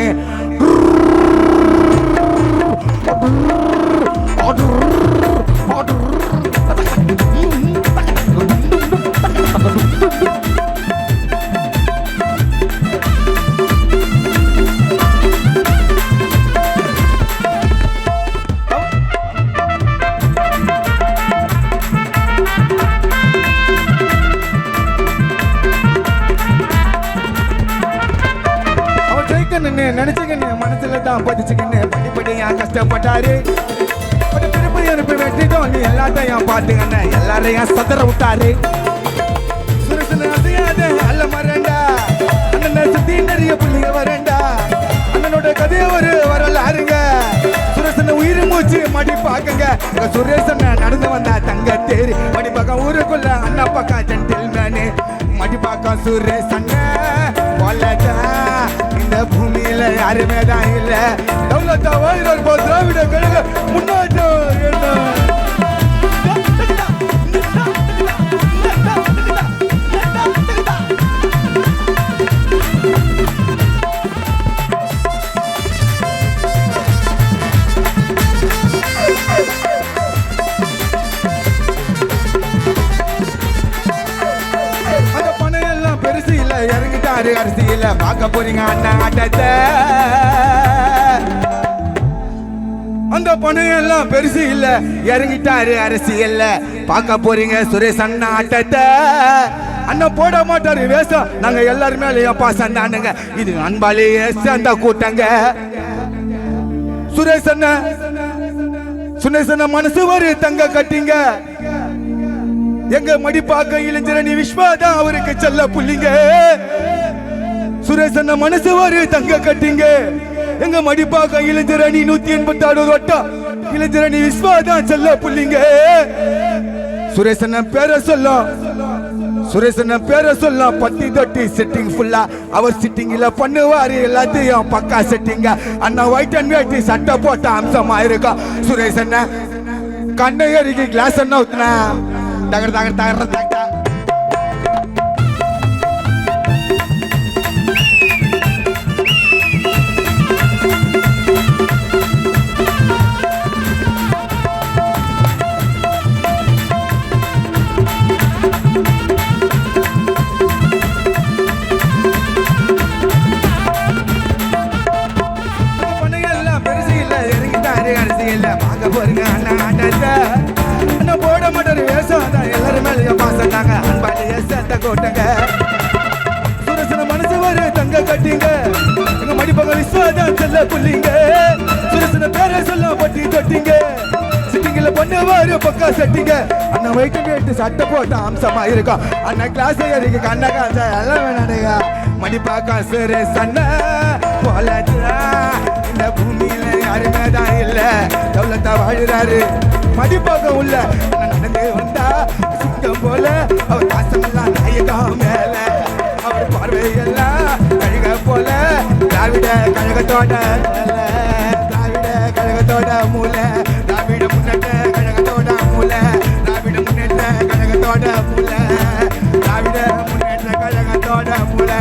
நினைச்சுக்கின்னு மனசுல தான் பதிச்சுக்கின்னு படிப்படியா கஷ்டப்பட்டாரு திருப்பி அனுப்பி வெற்றி தோல்வி எல்லாத்தையும் பார்த்துக்கின்னு எல்லாரையும் சதற விட்டாரு சுரேசன் அசையாத அல்ல மரண்டா அண்ணனை சுத்தி நிறைய புள்ளிங்க வரண்டா அண்ணனோட கதையை ஒரு வரலாறுங்க சுரேசன் உயிர் மூச்சு மடி பாக்குங்க சுரேசன் நடந்து வந்தா தங்க தேரி மடி பார்க்க ஊருக்குள்ள அண்ணா பக்கா ஜென்டில்மேனு மடி பார்க்க சுரேசன் இந்த பூமியில யாருமே தான் இல்ல தௌலத்தா வாயிலால் போ திராவிட கழக முன்னாட்டம் என்ன இறங்கிட்டாரு அரசியல பார்க்க போறீங்க அண்ணா ஆட்டத்தை அந்த பணம் எல்லாம் பெருசு இல்ல இறங்கிட்டாரு அரசியல்ல பார்க்க போறீங்க சுரேஷ் அண்ணா ஆட்டத்தை அண்ணன் போட மாட்டாரு வேஷம் நாங்க எல்லாருமே பாசம் தானுங்க இது அன்பாலேயே சேர்ந்த கூட்டங்க சுரேஷ் அண்ணன் மனசு ஒரு தங்க கட்டிங்க எங்க மடிப்பாக்க இளைஞரணி விஸ்வாதான் அவருக்கு செல்ல புள்ளிங்க சுரேஷ் அண்ணன் மனசு ஒரு தங்க கட்டிங்க எங்க மடிப்பாக்க இளைஞரணி 186 வட்டம் இளைஞரணி விஸ்வாதான் செல்ல புள்ளிங்க சுரேஷ் அண்ணன் பேரை சொல்லும் பட்டி தொட்டி செட்டிங் ஃபுல்லா அவர் சிட்டிங்ல பண்ணுவாரு எல்லாத்தையும் பக்கா செட்டிங்க அண்ணா ஒயிட் அண்ட் வேட்டி சட்டை போட்ட அம்சமா இருக்கும் சுரேஷ் அண்ணன் கண்ணை அருகே கிளாஸ் அண்ணா ஊத்துனா தகர தகர தகர தகர போறீங்க அண்ணா ஆட்டத்தை அண்ணன் போட மாட்டாரு வேஷம் தான் எல்லாரும் மேலேயே பாசந்தாங்க அன்பாலேயே சேர்ந்த கோட்டங்க சுரேசன மனசு ஒரு தங்க கட்டிங்க எங்க மடிப்பங்க விஸ்வாதான் செல்ல புள்ளிங்க சுரேசன பேரை சொல்ல பட்டி தொட்டிங்க சிட்டிங்கில பண்ணுவாரு பக்கா செட்டிங்க அண்ணன் வைட்டு கேட்டு சட்டை போட்ட அம்சமா இருக்கும் அண்ணன் கிளாஸ் ஏறிக்கு கண்ண காச எல்லாம் வேணாடுங்க மடிப்பாக்கா சுரேஷ் அண்ணன் போல இந்த பூமியில யாருமே தான் இல்ல தௌலத்தா வாழுறாரு மடிப்பாக உள்ள நடந்து வந்தா சிங்கம் போல அவர் காசமெல்லாம் நாயகா மேல அவர் பார்வையெல்லாம் கழுக போல திராவிட கழகத்தோட மூல திராவிட முன்னேற்ற கழகத்தோட மூல திராவிட முன்னேற்ற கழகத்தோட மூல திராவிட முன்னேற்ற கழகத்தோட மூல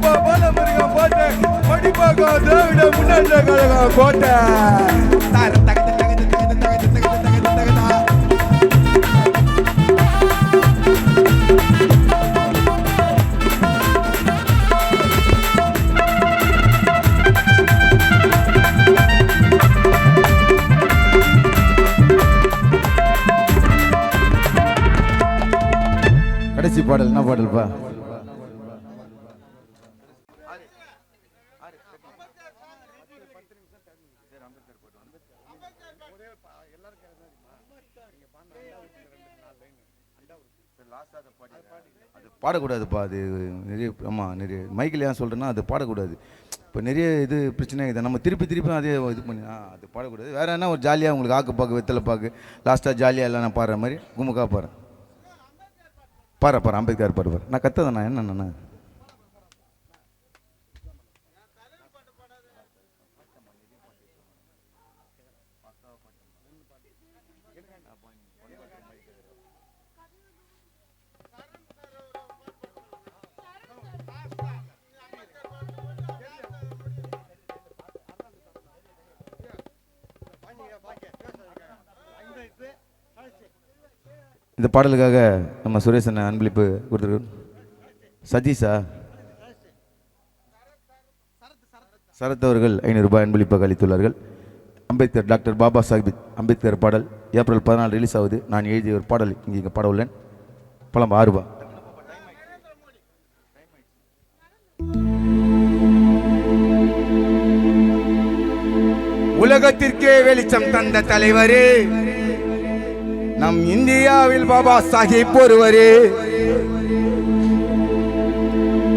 போல முருகன் போட்டு மடிப்பாக திராவிட முன்னேற்ற கழகம் போட்ட பாடல் என்ன பாடல்ப்பா? பாடக்கூடாதுப்பா, அது நிறைய. ஆமாம், நிறைய மைக்கில் ஏன் சொல்கிறேன்னா அது பாடக்கூடாது. இப்போ நிறைய இது பிரச்சனை இதை நம்ம திருப்பி அதே இது பண்ணி அது பாடக்கூடாது. வேறு என்ன ஒரு ஜாலியாக உங்களுக்கு ஆக்கு பாக்கு வெத்தலை பாக்கு லாஸ்ட்டாக ஜாலியாக எல்லாம் நான் பாடுற மாதிரி குமுக்கா பாரு அம்பேத்கர் பாரு. நான் கத்ததான் நான் என்னண்ணா இந்த பாடலுக்காக நம்ம சுரேஷன் அன்பளிப்பு கொடுத்துருக்கோம். சதீஷா சரத் அவர்கள் 500 ரூபாய் அன்பளிப்பாக அளித்துள்ளார்கள். அம்பேத்கர் டாக்டர் பாபா சாஹிப் அம்பேத்கர் பாடல் ஏப்ரல் 14 ரிலீஸ் ஆகுது. நான் எழுதிய ஒரு பாடல் இங்கே பாட உள்ளேன். பழம் 6 ரூபாய். உலகத்திற்கே வெளிச்சம் தந்த தலைவரே, நம் இந்தியாவில் பாபா சாஹிப் ஒருவரே.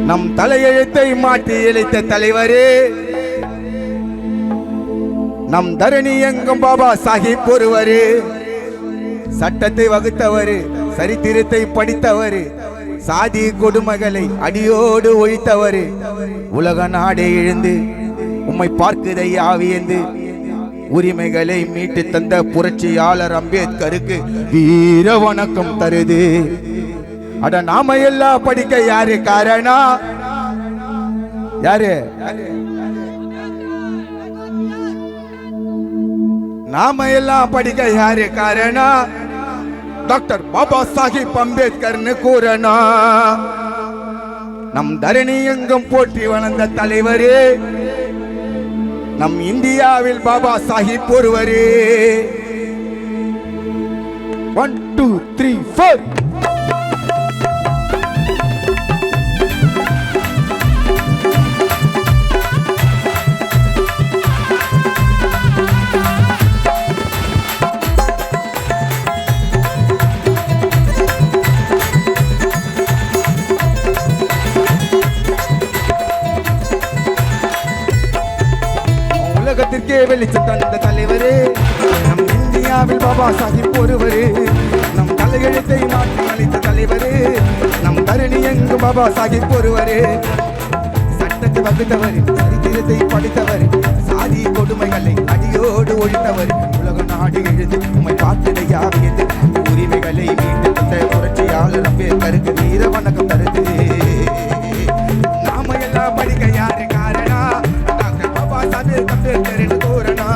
நம் தலையெழுத்தை மாற்றி இழைத்த தலைவரே, நம் தரணி எங்கும் பாபா சாஹிப் ஒருவரே. சட்டத்தை வகுத்தவர், சரித்திரத்தை படித்தவர், சாதி கொடுமைகளை அடியோடு ஒழித்தவர். உலக நாடே எழுந்து உம்மை பார்க்குதை ஆவியந்து உரிமைகளை மீட்டு தந்த புரட்சியாளர் அம்பேத்கருக்கு வீர வணக்கம் தருது. அட நாம எல்லாம் படிக்க யாரு காரணம்? யாரு? நாம எல்லாம் படிக்க யாரு காரணம்? டாக்டர் பாபா சாஹிப் அம்பேத்கர்னு கூறணும். நம் தரணி எங்கும் போற்றி வளர்ந்த தலைவரே, நம் இந்தியாவில் பாபா சாஹிப் ஒருவரே. 1 2 3 4. உலகத்திற்கே வெளிச்சம் தந்த தலைவரே, நம் இந்தியாவில் பாபா சாஹிப் ஒருவரே. நம் தலையெழுத்தை மாற்றி அளித்த தலைவரே, நம் தரணி எங்கு பாபா சாஹிப் ஒருவரே. சட்டத்தை வகுத்தவர், சரித்திரத்தை படித்தவர், சாதி கொடுமைகளை அடியோடு ஒழித்தவர். உலக நாடு எழுது உம்மை பார்த்துடையாவியது உரிமைகளை மீட்டு தந்த புரட்சியாளர் அம்பேத்கருக்கு வீர வணக்கம் தருது. நாம எல்லாம் படிக்க யாரு காரணம்? டாக்டர் பாபா சாஹிப் அம்பேத்கர் கூறனா.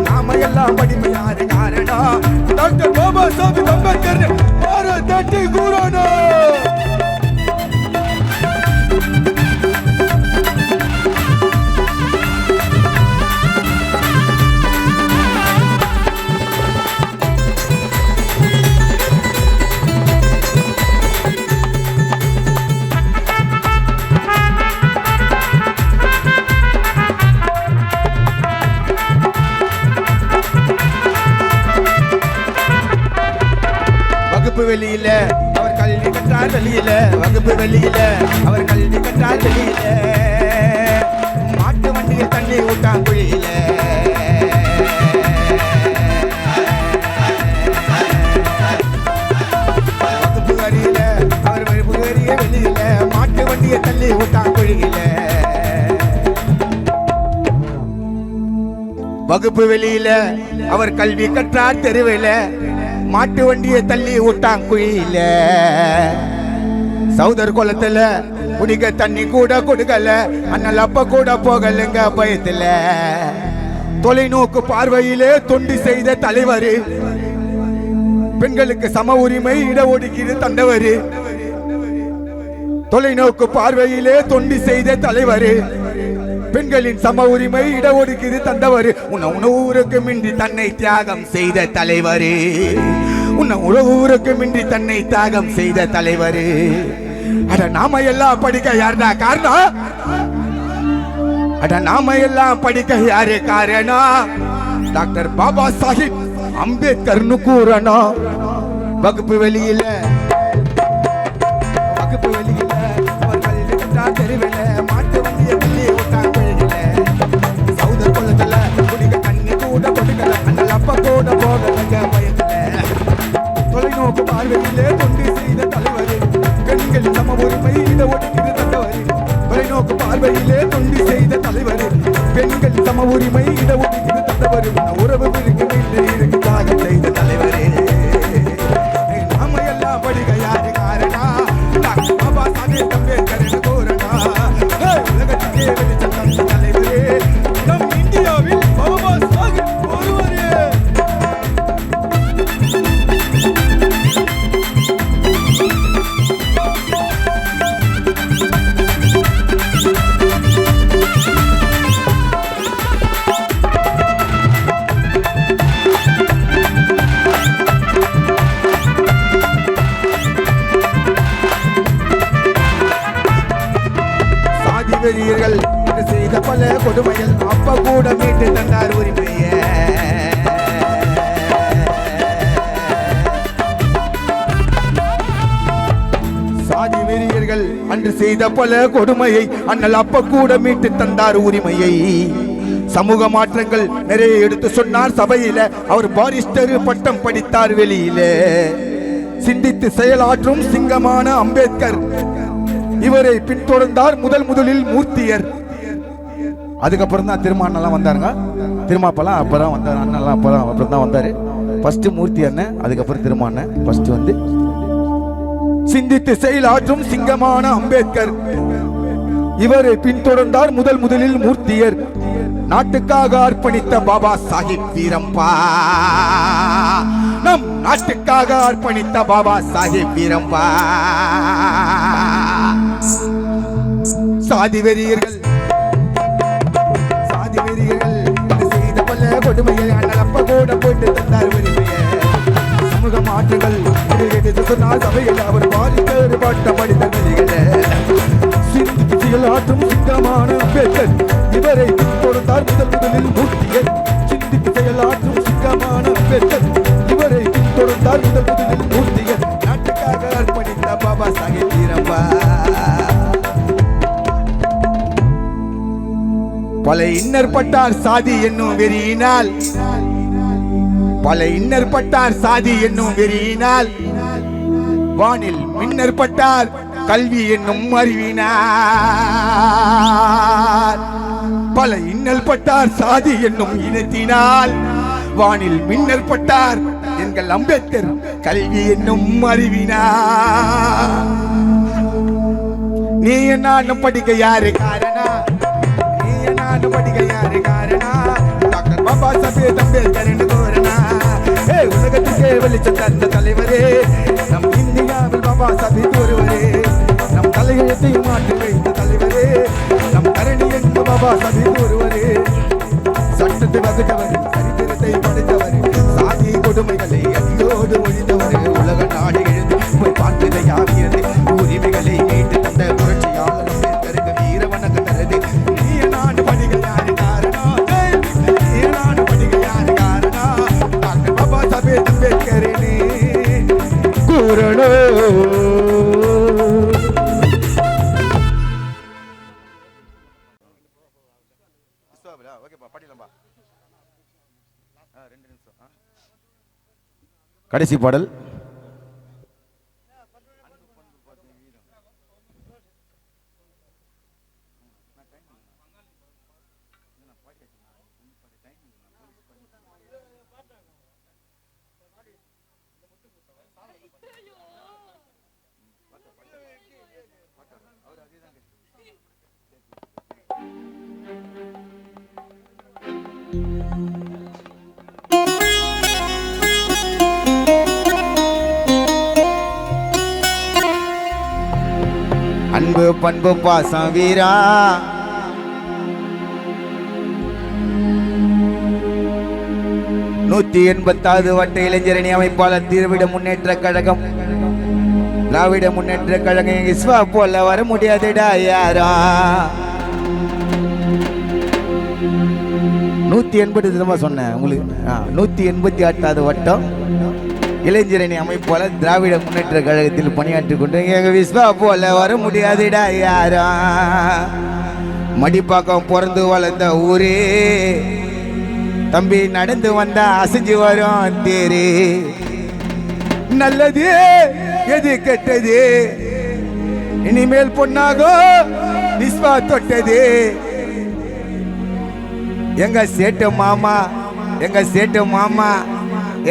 நாம எல்லாம் படிமை யாரு காரணம்? டாக்டர் பாபா சாஹிப் அம்பேத்கர் பாரதத்தை கூறனா. வகுப்பு வெளியில அவர் கல்வி கற்றார் வெளியில, வகுப்பு வெளியில அவர் கல்வி கற்றார் வெளியில. மாட்டு வண்டியில் தண்ணி ஊட்டான் குழியில. வகுப்பு வரியில அவர் வகுப்பு வரிய வெளியில, மாட்டு வண்டியை தள்ளி ஊட்டான் குழியில. வகுப்பு வெளியில அவர் கல்வி கற்றார் தெருவில, மாட்டு வண்டியை தள்ளி விட்டான் குழியில. சௌதர் குளத்துல குடிக்க தண்ணி கூட கொடுக்கல, அண்ணல் அப்ப கூட போகலங்க பயத்துல. தொலைநோக்கு பார்வையிலே தொண்டு செய்த தலைவர், பெண்களுக்கு சம உரிமை இடஒதுக்கீடு தந்தவர். தொலைநோக்கு பார்வையிலே தொண்டு செய்த தலைவர், பெண்களின் சம உரிமை இடஒதுக்கீடு தந்தவர். உணவுக்கு மின்றி தன்னை தியாகம் செய்த தலைவர். உன்னை உலக ஊருக்குமின்றி தன்னை தியாகம் செய்த தலைவர். அட நாம எல்லாம் படிக்க யாருடா காரணம்? அட நாம எல்லாம் படிக்க யாரு காரணம்? டாக்டர் பாபா சாஹிப் அம்பேத்கர்னு கூறணும். வகுப்பு வெளியில அவர்கள் தெருவில மாட்டு வண்டிய வெளியே விட்டாங்க பிள்ளைகள. சௌதர் கொள்ளல குடிக்க கண்ணி கூட கொடுக்கல. அண்ணல் அப்பா கூட போகலங்க பயத்துல. தொலைநோக்கு பார்வையிலே தொண்டு செய்த தலைவர். பெண்கள் சம உரிமை இட ஒடுக்கிற தந்தவர். தொலைநோக்கு பார்வையிலே தொண்டு செய்த தலைவர். பெண்கள் சம உரிமை இட ஒடுக்கிற தந்தவர். உறவு விரும்பில் இருக்கு தியாகம் செய்த தலைவரே. நாம எல்லாம் படிக்க யாரு காரணா? டாக்டர் பாபா சாஹேப் அம்பேத்கர் கூறனா. உலகத்துக்கே வெளிச்சம் தந்த தலைவரே. நம் இந்தியாவில் பாபா சாஹேப் ஒருவரே. வெறியர்கள் செய்த பல கொடுமைகள் அப்ப கூட மீட்டு தந்தார் உரிமைய. சாதி வெறியர்கள் அன்று செய்த பல கொடுமையை அண்ணல் அப்ப கூட மீட்டு தந்தார் உரிமையை. சமூக மாற்றங்கள் நிறைய எடுத்து சொன்னார் சபையில. அவர் பாரிஸ்டர் பட்டம் படித்தார் வெளியில. சிந்தித்து செயலாற்றும் சிங்கமான அம்பேத்கர் இவரை பின்தொடர்ந்தார் முதலில் மூர்த்தியர். அதுக்கப்புறம் தான் திருமானெல்லாம் வந்தாருங்க. திருமாப்பெல்லாம் அப்பதான் வந்தார். அண்ணெல்லாம் அப்புறம் தான் வந்தாரு. ஃபர்ஸ்ட் மூர்த்தி அண்ணன், அதுக்கப்புறம் திருமான. ஃபர்ஸ்ட் வந்து சிந்தித்து செயலாற்றும் சிங்கமான அம்பேத்கர் இவரை பின்தொடர்ந்தார் முதலில் மூர்த்தியர். நாட்டுக்காக அர்ப்பணித்த பாபா சாஹிப் வீரம்பா. நம் நாட்டுக்காக அர்ப்பணித்த பாபா சாஹிப் வீரம்பா. சாதி வெறியர்கள் செய்த பல கொடுமையை அண்ணல் அப்ப கூட போட்டு தந்தார் உரிமைய. சமூக மாற்றங்கள் சொன்னால் சபையில் அவர் பாதிக்க பாட்ட படித்த நிலைகள. சிந்தித்து செயலாற்றும் சிங்கமான அம்பேத்கர் இவரை பின்தொடர்ந்தார் முதலில் மூர்த்தியர். சிந்தித்து செயலாற்றும் சிங்கமான அம்பேத்கர் இவரை பின்தொடர்ந்தார் முதலில் மூர்த்தியர். நாட்டுக்காக அர்ப்பணித்த பாபா சாஹேப் வீரம்பா. பல இன்னர் பட்டார் சாதி என்னும் வெறியினால். பல இன்னர் பட்டார் சாதி என்னும் வெறியினால். வானில் மின்னர் பட்டார் கல்வி என்னும் அறிவினார். பல இன்னல் பட்டார் சாதி என்னும் இனத்தினால். வானில் மின்னர் பட்டார் எங்கள் அம்பேத்கர் கல்வி என்னும் அறிவினார். நீ என்ன படிக்க யாரு காரணா? நீ என்ன படிக்க யாரு காரணா? டாக்டர் பாபா சாஹேப் அம்பேத்கர் கூறனா. உலகத்துக்கே வெளிச்சம் தந்த தலைவரே. நம் இந்தியாவில் பாபா சாஹேப் ஒருவரே. நம் தலையெழுத்தை மாற்றி வைத்த தலைவரே. நம் தரணி என்ற பாபா சாஹேப் ஒருவரே. சட்டத்தை வகுத்தவர், சரித்திரத்தை படித்தவர், சாதி கொடுமைகளை அடியோடு ஒழித்தவர். உலக நாடு எழுந்து போய் பார்த்ததை ஆகியது. உரிமைகளை மீட்டு தந்த புரட்சியாளர் அம்பேத்கருக்கு வீர வணக்கம் தருது. நீ நாடு படிக்க யாரு காரணா? நீ நாடு படிக்க யாரு காரணா? டாக்டர் பாபா சாஹேப் அம்பேத்கரே கூறனோ. கடைசி பாடல். அன்பு பண்பு பாசம் வீரா. 180வது வட்ட இளைஞரணி அமைப்பாளர் திராவிட முன்னேற்ற கழகம். திராவிட முன்னேற்ற கழகம் இஸ்வா போல வர முடியாதுடா யாரா. 180 சொன்னேன் உங்களுக்கு. 188வது வட்டம் இளைஞரணி அமைப்பாளர் திராவிட முன்னேற்ற கழகத்தில் பணியாற்றிக் கொண்டு எங்க விஸ்வா போல வர முடியாதுடா யாரா. மடிப்பாக்கம் பிறந்து வளர்ந்த ஊரே தம்பி, நடந்து வந்தா அசைஞ்சு வரும் தேரு. நல்லது எது கெட்டது இனிமேல் பொன்னாகோ விஸ்வா தொட்டது. எங்க சேட்டு மாமா, எங்க சேட்டு மாமா,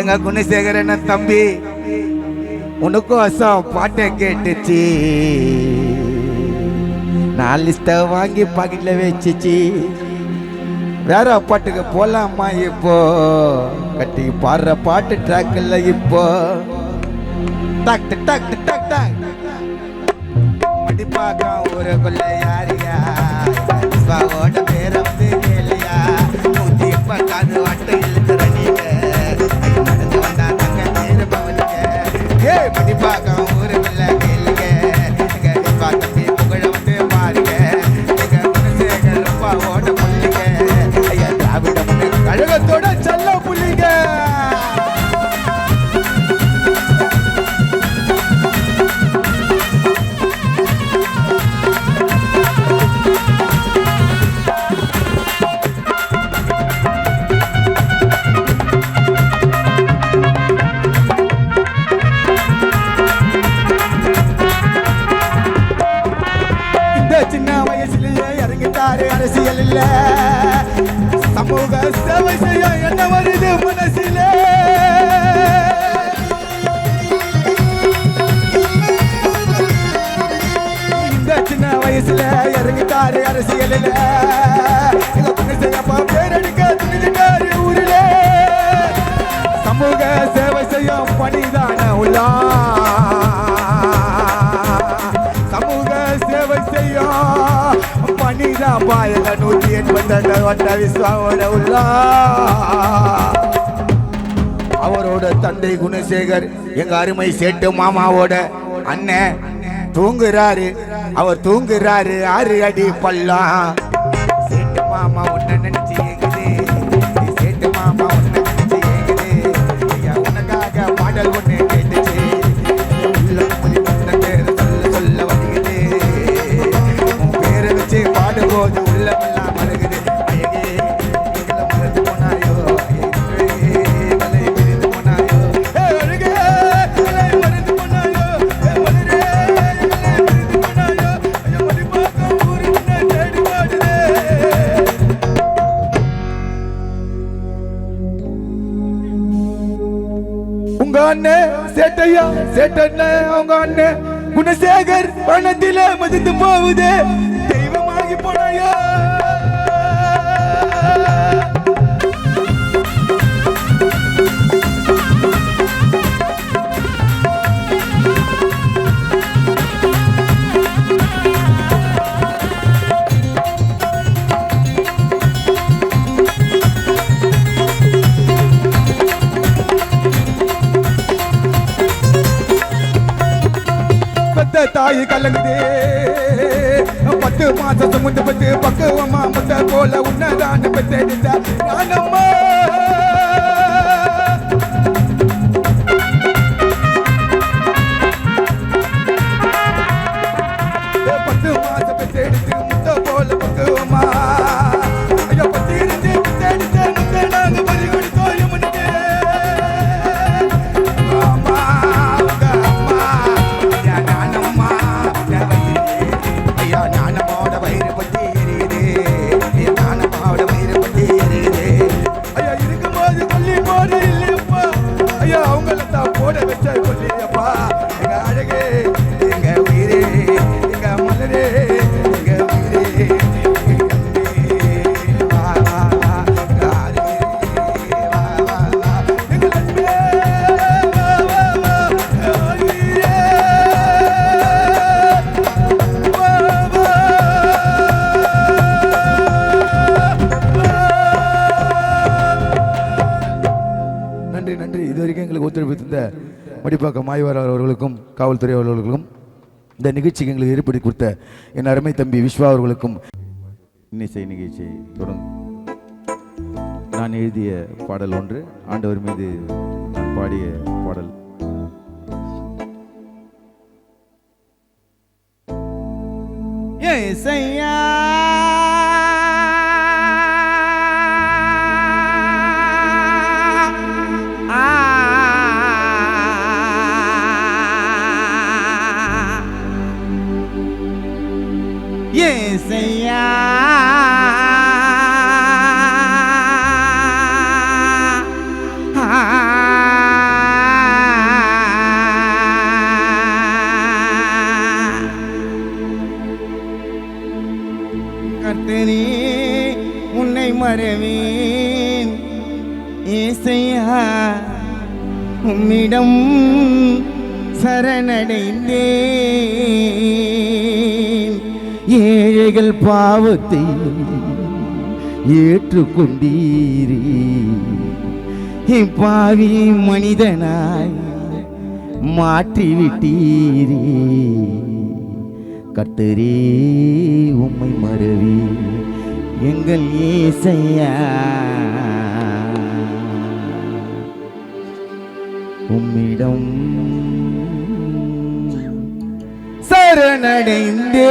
எங்க குணசேகரன் தம்பி, உனக்கோசம் பாட்டை கேட்டுச்சு. நான் லிஸ்ட வாங்கி பாக்கெட்ல வச்சுச்சு. வேற பாட்டுக்கு போலாமா இப்போ? கட்டி பாடுற பாட்டு ட்ராக்ல இப்போ டக் டக் டக் டக் மடிப்பாக்கா ஊருக்குள்ள யாரியா விஸ்வாவோட பேர வந்து கேளியா. 180 வட்ட இழுத்துறீங்க நடந்து வந்தா தங்க நேரு பவனுங்க. ஏ மடிப்பாக்கா ஊருக்குள்ள கேளுங்க எங்க விஸ்வா தம்பி புகழ வந்து பாருங்க. எங்க குணசேகர் ரூபாவோட புள்ளிங்க. ஐயா திராவிட முன்னேற்ற கழகத்தோட செல்ல புள்ளிங்க. சின்ன வயசுலயே இறங்கிட்டாரு அரசியல் இல்ல, சமூக சேவை செய்ய என்ன வருது மனசில. இந்த சின்ன வயசுல இறங்கிட்டாரு அரசியல் இல்ல, பேரடிக்க துணிஞ்சிட்டாரு ஊரில. சமூக சேவை செய்ய பணிதான உள்ளா, சமூக சேவை செய்யும் பணிதா பாயக. 180 வட்ட விஸ்வாவோட உள்ளா. அவரோட தந்தை குணசேகர் எங்க அருமை சேட்டு மாமாவோட அண்ணன் தூங்குறாரு. அவர் தூங்குறாரு 6 அடி பள்ளம். சேட்டு மாமா உன்னை நினைச்சு ஏங்குது, சேட்டு மாமா உன்னை நினைச்சு ஏங்குது. ஐயா உனக்காக பாடல் ஒண்ணு கேட்டுச்சு. பாடும்போது உள்ளமெல்லாம் மலகுது. அழகே எங்களை மறந்து போனாயோ, மலை மறந்து போனாயோ, அழகே மலை மறந்து போனாயோ, மலரே மலை மறந்து போனாயோ. ஐயோ மடிப்பாக்கம் ஊரு உன்னை தேடி பாடுதே. உங்க அண்ணன் சேட்டையா, சேட்டண்ண உங்க அண்ணன் குணசேகர் பணத்தில மதிந்து போகுது. தெய்வமாகி போனாயா. தாய் கலங்குதே 10 மாசம் சுமந்து பத்து பக்குவமா முத்த போல உன்னதான பெற்றெடுத்த நானம்மா. 10 மாசம் பெற்றெடுத்து முத்த போல பக்குவமா. ஐயோ பத்தி இருந்து பெற்றெடுத்த முத்த நாங்க பறி கொடுத்தோம் எமனுக்கு. அம்மா உங்க அம்மா நானம்மா ஐயா நானம்மாவோட வயிறு பத்தி எரியுது. நானம்மாவோட வயிறு பத்தி எரியுது. ஐயா இருக்கும்போது கொல்லி போட இல்லையப்பா. ஐயா அவங்கள தான் போட வச்ச கொல்லியப்பா. எங்க அழகே எங்க உயிரே எங்க மலரே எங்க உயிரே வா வா வா வா வா வா எங்க நண்பே வா வா வா உயிரே வா வா. நன்றி நன்றி. இது வரைக்கும் எங்களுக்கு ஒத்துழைப்பு தந்த மடிப்பாக்கம் மாய்வார் அவர்களுக்கும் காவல்துறை அவர்களுக்கும் இந்த நிகழ்ச்சிக்கு எங்களுக்கு ஏற்படுத்தி கொடுத்த என் அருமை தம்பி விஸ்வா அவர்களுக்கும் இன்னிசை நிகழ்ச்சியை தொடர்ந்து நான் எழுதிய பாடல் ஒன்று, ஆண்டவர் மீது நான் பாடிய பாடல். ஏசையா ஏசையா கர்த்தரே உன்னை மறவேன் ஏசையா உம்மிடம் சரணடைந்தேன். ஏழைகள் பாவத்தை ஏற்றுக்கொண்டீரே, பாவி மனிதனாய் மாற்றிவிட்டீரே. கர்த்தரே உம்மை மறவே எங்கள் ஏசையா, உம்மிடம் சரணடைந்தே